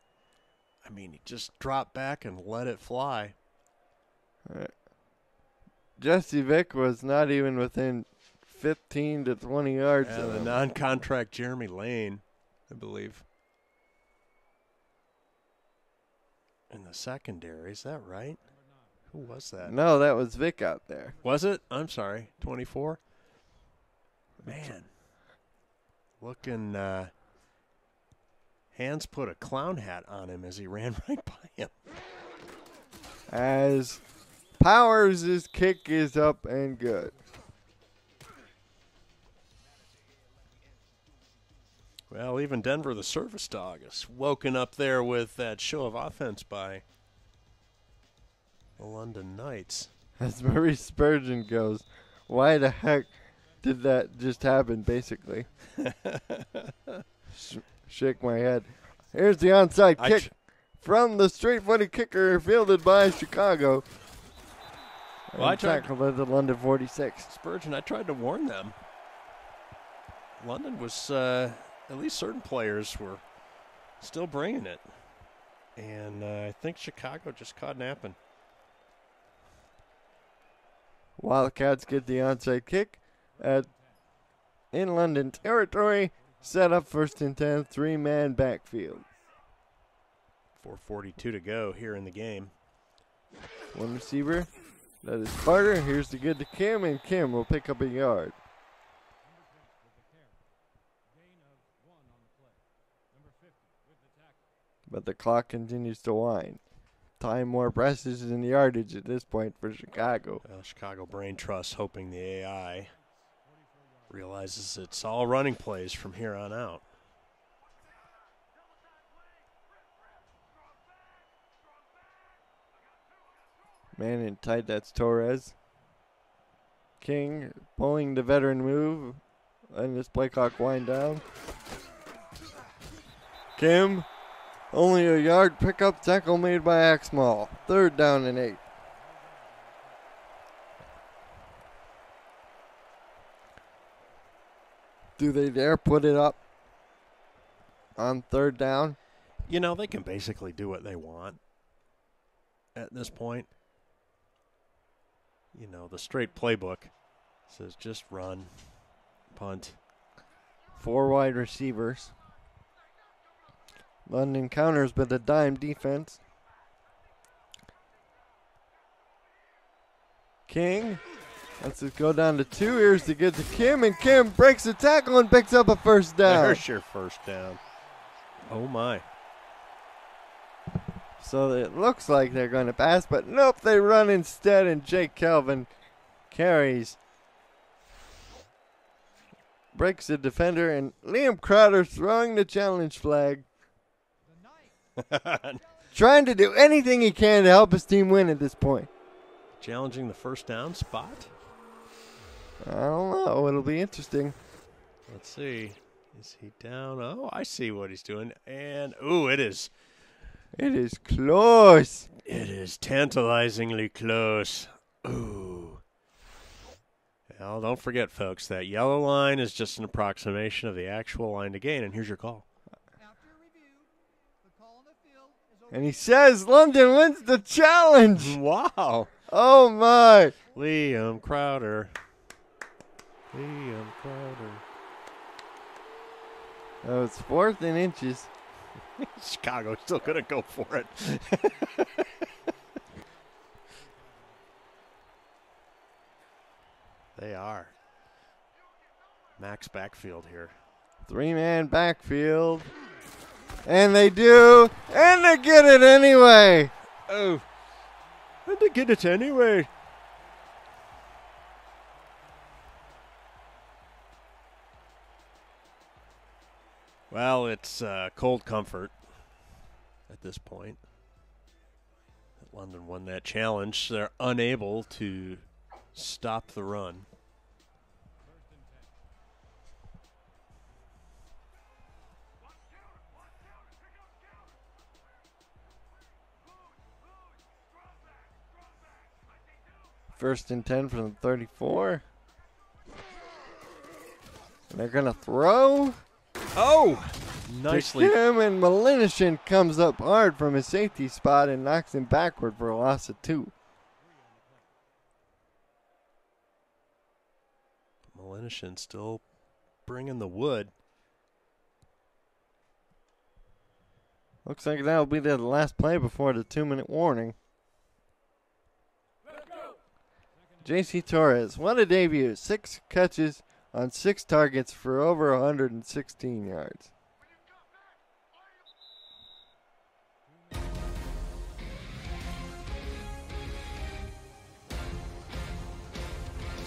Speaker 2: I mean, he just dropped back and let it fly.
Speaker 1: Jesse Vick was not even within 15 to 20 yards.
Speaker 2: Yeah, the non-contract Jeremy Lane, I believe. In the secondary, is that right? Who was that?
Speaker 1: No, that was Vick out there.
Speaker 2: Was it? I'm sorry, 24? Man. Looking, Hands put a clown hat on him as he ran right by him.
Speaker 1: As Powers' kick is up and good.
Speaker 2: Well, even Denver, the service dog, is woken up there with that show of offense by the London Knights.
Speaker 1: As Maurice Spurgeon goes, why the heck did that just happen, basically? Shake my head. Here's the onside kick from the straight-footed kicker fielded by Chicago.
Speaker 2: Well, I
Speaker 1: tackled at the London 46.
Speaker 2: Spurgeon, I tried to warn them. London was, at least certain players were still bringing it. And I think Chicago just caught napping.
Speaker 1: Wildcats get the onside kick in London territory. Set up 1st and 10, 3-man backfield.
Speaker 2: 4:42 to go here in the game.
Speaker 1: One receiver. That is Carter. Here's the good to Kim, and Kim will pick up a yard. But the clock continues to wind. Time more presses in the yardage at this point for Chicago.
Speaker 2: Well, Chicago Brain Trust hoping the AI realizes it's all running plays from here on out.
Speaker 1: Man in tight, that's Torres. King pulling the veteran move. And this play clock wind down. Kim, only a yard pickup, tackle made by Axmall. 3rd down and 8. Do they dare put it up on 3rd down?
Speaker 2: You know, they can basically do what they want at this point. You know, the straight playbook says just run, punt.
Speaker 1: 4 wide receivers. London counters with a dime defense. King. Let's just go down to 2. Here's to get to Kim, and Kim breaks the tackle and picks up a 1st down.
Speaker 2: There's your 1st down. Oh, my.
Speaker 1: So it looks like they're going to pass, but nope, they run instead, and Jake Kelvin carries. Breaks the defender, and Liam Crowder throwing the challenge flag. Trying to do anything he can to help his team win at this point.
Speaker 2: Challenging the 1st down spot?
Speaker 1: I don't know. It'll be interesting.
Speaker 2: Let's see. Is he down? Oh, I see what he's doing. And, ooh, it is.
Speaker 1: It is close.
Speaker 2: It is tantalizingly close. Ooh. Well, don't forget, folks, that yellow line is just an approximation of the actual line to gain, and here's your call.
Speaker 1: And he says London wins the challenge.
Speaker 2: Wow.
Speaker 1: Oh, my.
Speaker 2: Liam Crowder. Liam Crowder.
Speaker 1: Oh, it's 4th and inches.
Speaker 2: Chicago's still going to go for it. They are. Max backfield here.
Speaker 1: 3-man backfield. And they do. And they get it anyway.
Speaker 2: Oh. And they get it anyway. Well, it's cold comfort at this point. London won that challenge. They're unable to stop the run.
Speaker 1: First and 10 from the 34. And they're going to throw.
Speaker 2: Oh! Nicely.
Speaker 1: Him, and Malinishin comes up hard from his safety spot and knocks him backward for a loss of 2.
Speaker 2: Malinishin still bringing the wood.
Speaker 1: Looks like that'll be the last play before the 2-minute warning. J.C. Torres, what a debut. 6 catches on 6 targets for over 116 yards.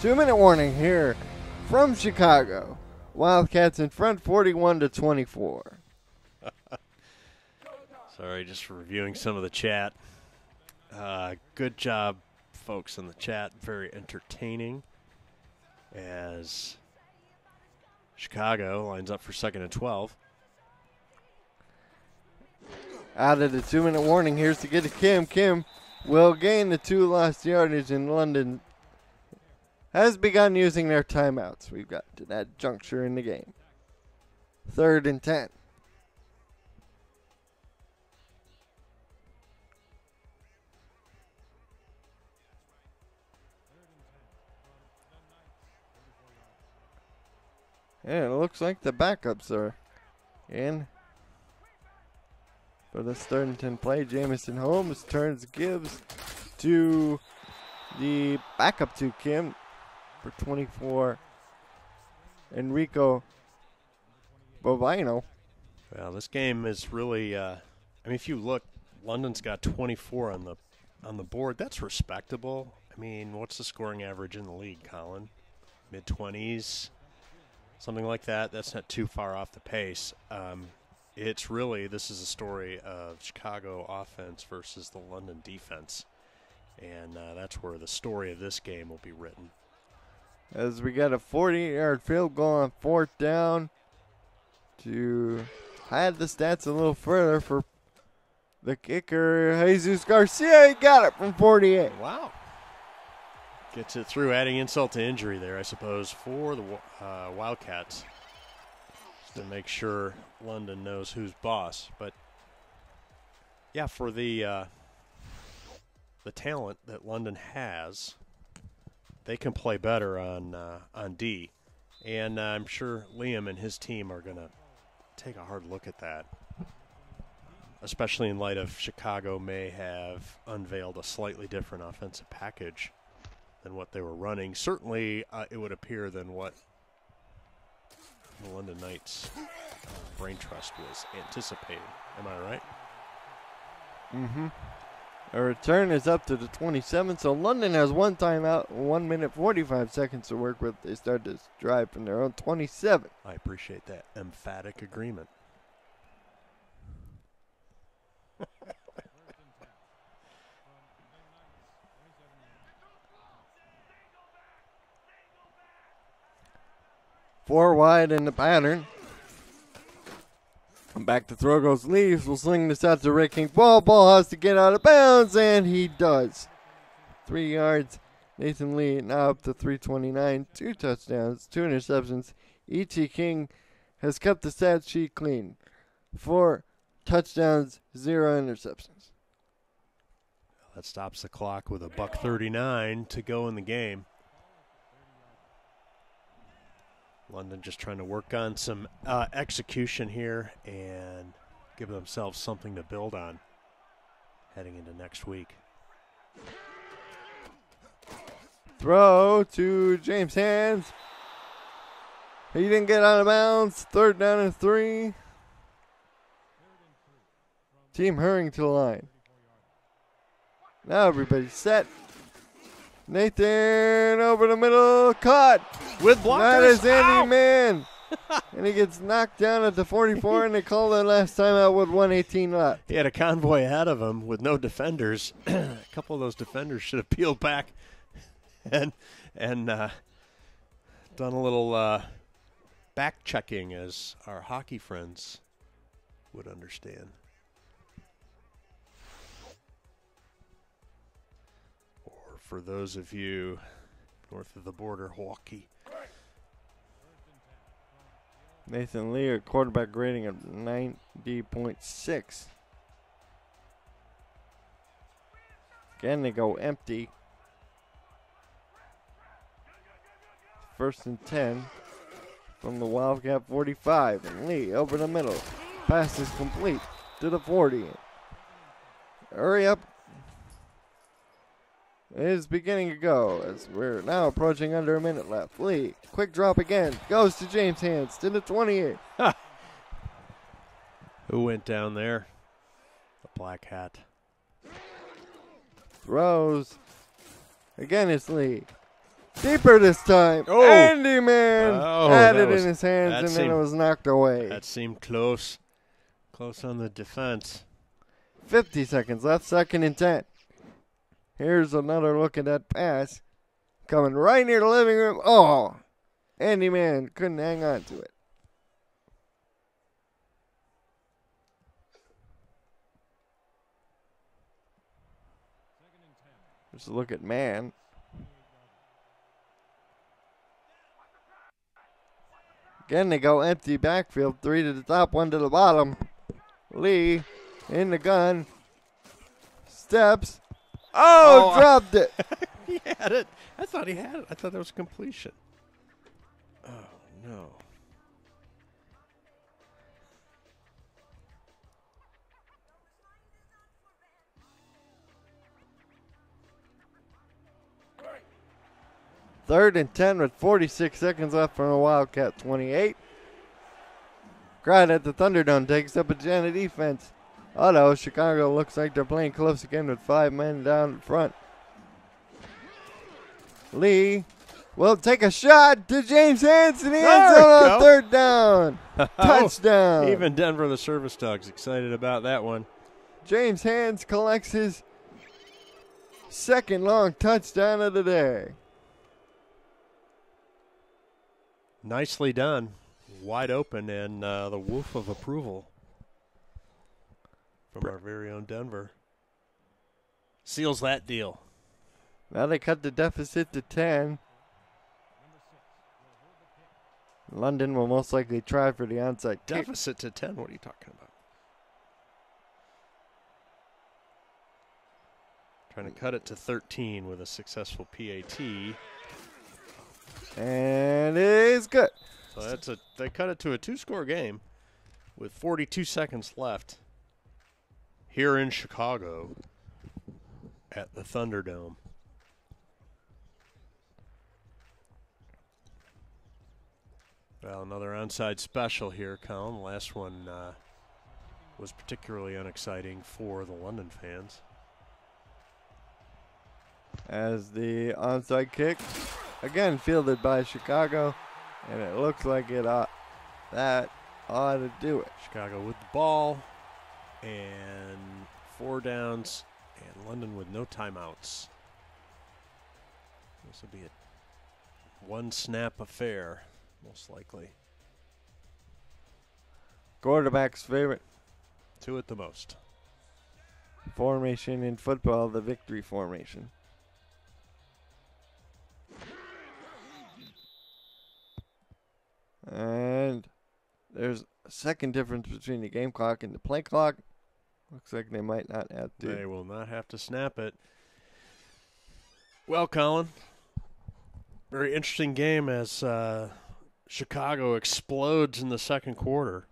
Speaker 1: Two-minute warning here from Chicago. Wildcats in front 41-24.
Speaker 2: Sorry, just reviewing some of the chat. Good job, folks in the chat. Very entertaining as Chicago lines up for 2nd and 12.
Speaker 1: Out of the 2-minute warning, here's to get to Kim. Kim will gain the 2 lost yardage, and London has begun using their timeouts. We've got to that juncture in the game. 3rd and 10. And it looks like the backups are in for this 3rd and 10 play. Jamison Holmes turns, gives to the backup to Kim for 24. Enrico Bovino.
Speaker 2: Well, this game is really, I mean, if you look, London's got 24 on the board. That's respectable. I mean, what's the scoring average in the league, Colin? Mid-20s, something like that. That's not too far off the pace. It's really, this is a story of Chicago offense versus the London defense. And that's where the story of this game will be written.
Speaker 1: As we got a 40-yard field goal on 4th down to hide the stats a little further for the kicker, Jesus Garcia. He got it from 48.
Speaker 2: Wow. Gets it through, adding insult to injury there, I suppose, for the Wildcats. Just to make sure London knows who's boss. But, yeah, for the talent that London has, they can play better on D. And I'm sure Liam and his team are going to take a hard look at that, especially in light of Chicago may have unveiled a slightly different offensive package than what they were running. Certainly, it would appear than what the London Knights brain trust was anticipating. Am I right?
Speaker 1: Mm-hmm. A return is up to the 27, so London has 1 timeout, 1 minute 45 seconds to work with. They start this drive from their own 27.
Speaker 2: I appreciate that emphatic agreement.
Speaker 1: Four wide in the pattern. Back to throw goes Leaves. Will sling this out to Rick King. Ball has to get out of bounds, and he does. 3 yards. Nathan Lee now up to 329. 2 touchdowns, 2 interceptions. E.T. King has kept the stat sheet clean. 4 touchdowns, 0 interceptions.
Speaker 2: That stops the clock with $1:39 to go in the game. London just trying to work on some execution here and give themselves something to build on heading into next week.
Speaker 1: Throw to James Hands. He didn't get out of bounds. 3rd down and 3. Team hurrying to the line. Now everybody's set. Nathan over the middle, caught
Speaker 2: with blockers.
Speaker 1: That is Andy
Speaker 2: Ow!
Speaker 1: Mann. And he gets knocked down at the 44, and they call the last time out with 1:18 left.
Speaker 2: He had a convoy ahead of him with no defenders. A couple of those defenders should have peeled back and done a little back checking, as our hockey friends would understand. For those of you north of the border, hockey.
Speaker 1: Nathan Lee, a quarterback rating of 90.6. Again, they go empty. 1st and 10 from the Wildcat 45. And Lee over the middle. Pass is complete to the 40. Hurry up. It is beginning to go as we're now approaching under a minute left. Lee, quick drop again, goes to James Hands to the 28.
Speaker 2: Who went down there? The black hat.
Speaker 1: Throws. Again, it's Lee. Deeper this time.
Speaker 2: Oh.
Speaker 1: Andy Man had
Speaker 2: that
Speaker 1: it
Speaker 2: was-
Speaker 1: in his hands,
Speaker 2: that
Speaker 1: and then
Speaker 2: seemed-
Speaker 1: it was knocked away.
Speaker 2: That seemed close. Close on the defense.
Speaker 1: 50 seconds left, 2nd and 10. Here's another look at that pass. Coming right near the living room. Oh, Andy Man couldn't hang on to it. Just a look at Man. Again, they go empty backfield. 3 to the top, 1 to the bottom. Lee in the gun. Steps. Oh, dropped it.
Speaker 2: He had it. I thought he had it. I thought that was completion. Oh, no.
Speaker 1: Third and 10 with 46 seconds left from the Wildcat 28. Crowd at the Thunderdome takes up a Janet defense. Although Chicago looks like they're playing close again with 5 men down in front. Lee will take a shot to James Hands in the end zone on 3rd down. Touchdown.
Speaker 2: Even Denver, the service dogs, excited about that one.
Speaker 1: James Hands collects his 2nd long touchdown of the day.
Speaker 2: Nicely done. Wide open, and the woof of approval from our very own Denver. Seals that deal.
Speaker 1: Now they cut the deficit to 10. London will most likely try for the onside kick.
Speaker 2: Deficit to 10? What are you talking about? Trying to cut it to 13 with a successful PAT.
Speaker 1: And it is good.
Speaker 2: So they cut it to a 2-score game with 42 seconds left here in Chicago at the Thunderdome. Well, another onside special here, Colin. The last one was particularly unexciting for the London fans.
Speaker 1: As the onside kick, again fielded by Chicago, and it looks like that ought to do it.
Speaker 2: Chicago with the ball, and 4 downs, and London with no timeouts. This will be a 1-snap affair, most likely.
Speaker 1: Quarterback's favorite
Speaker 2: 2 at the most.
Speaker 1: formation in football, the victory formation. And there's a second difference between the game clock and the play clock. Looks like they might not have to.
Speaker 2: They will not have to snap it. Well, Colin, very interesting game as Chicago explodes in the second quarter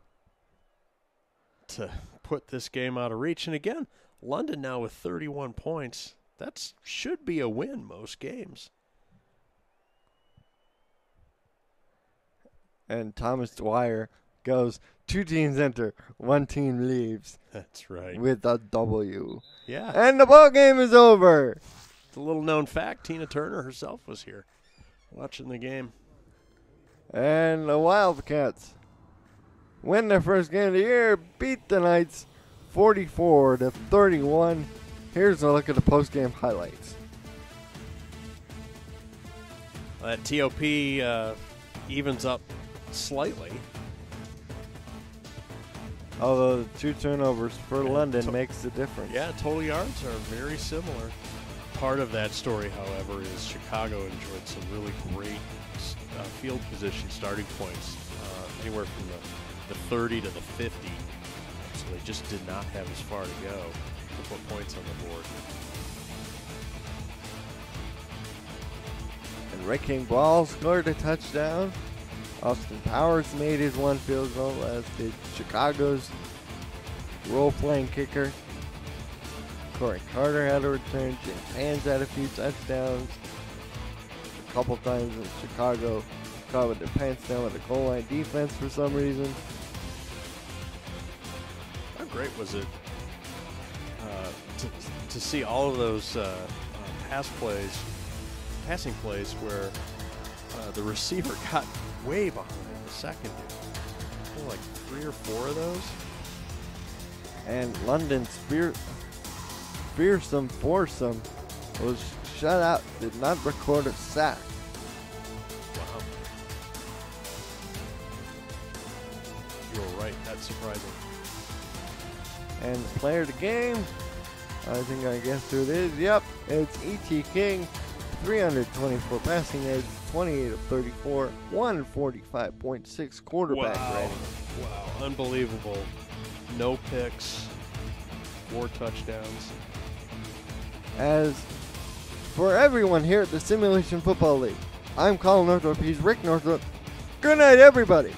Speaker 2: to put this game out of reach. And again, London now with 31 points. That should be a win most games.
Speaker 1: And Thomas Dwyer goes, 2 teams enter, 1 team leaves.
Speaker 2: That's right.
Speaker 1: With a W.
Speaker 2: Yeah.
Speaker 1: And the ball game is over.
Speaker 2: It's a little known fact. Tina Turner herself was here watching the game.
Speaker 1: And the Wildcats win their first game of the year, beat the Knights 44-31. Here's a look at the post-game highlights.
Speaker 2: That TOP evens up slightly.
Speaker 1: Although the 2 turnovers for London makes the difference.
Speaker 2: Yeah, total yards are very similar. Part of that story, however, is Chicago enjoyed some really great field position starting points, anywhere from the 30 to the 50. So they just did not have as far to go to put points on the board.
Speaker 1: And Raking Ball scored a touchdown. Austin Powers made his 1 field goal, as did Chicago's role-playing kicker. Corey Carter had a return. James Hands had a few touchdowns. A couple times in Chicago caught with their pants down with a goal line defense for some reason.
Speaker 2: How great was it to see all of those pass plays passing plays where the receiver got way behind the second dude. Like 3 or 4 of those.
Speaker 1: And London's fearsome foursome was shut out, did not record a sack.
Speaker 2: Wow. You were right, that's surprising.
Speaker 1: And the player of the game, I think I guessed who it is. Yep, it's E.T. King. 324 passing yards, 28 of 34, 145.6 quarterback rating.
Speaker 2: Wow, unbelievable. No picks, 4 touchdowns.
Speaker 1: As for everyone here at the Simulation Football League, I'm Colin Northrup, he's Rick Northrup. Good night, everybody.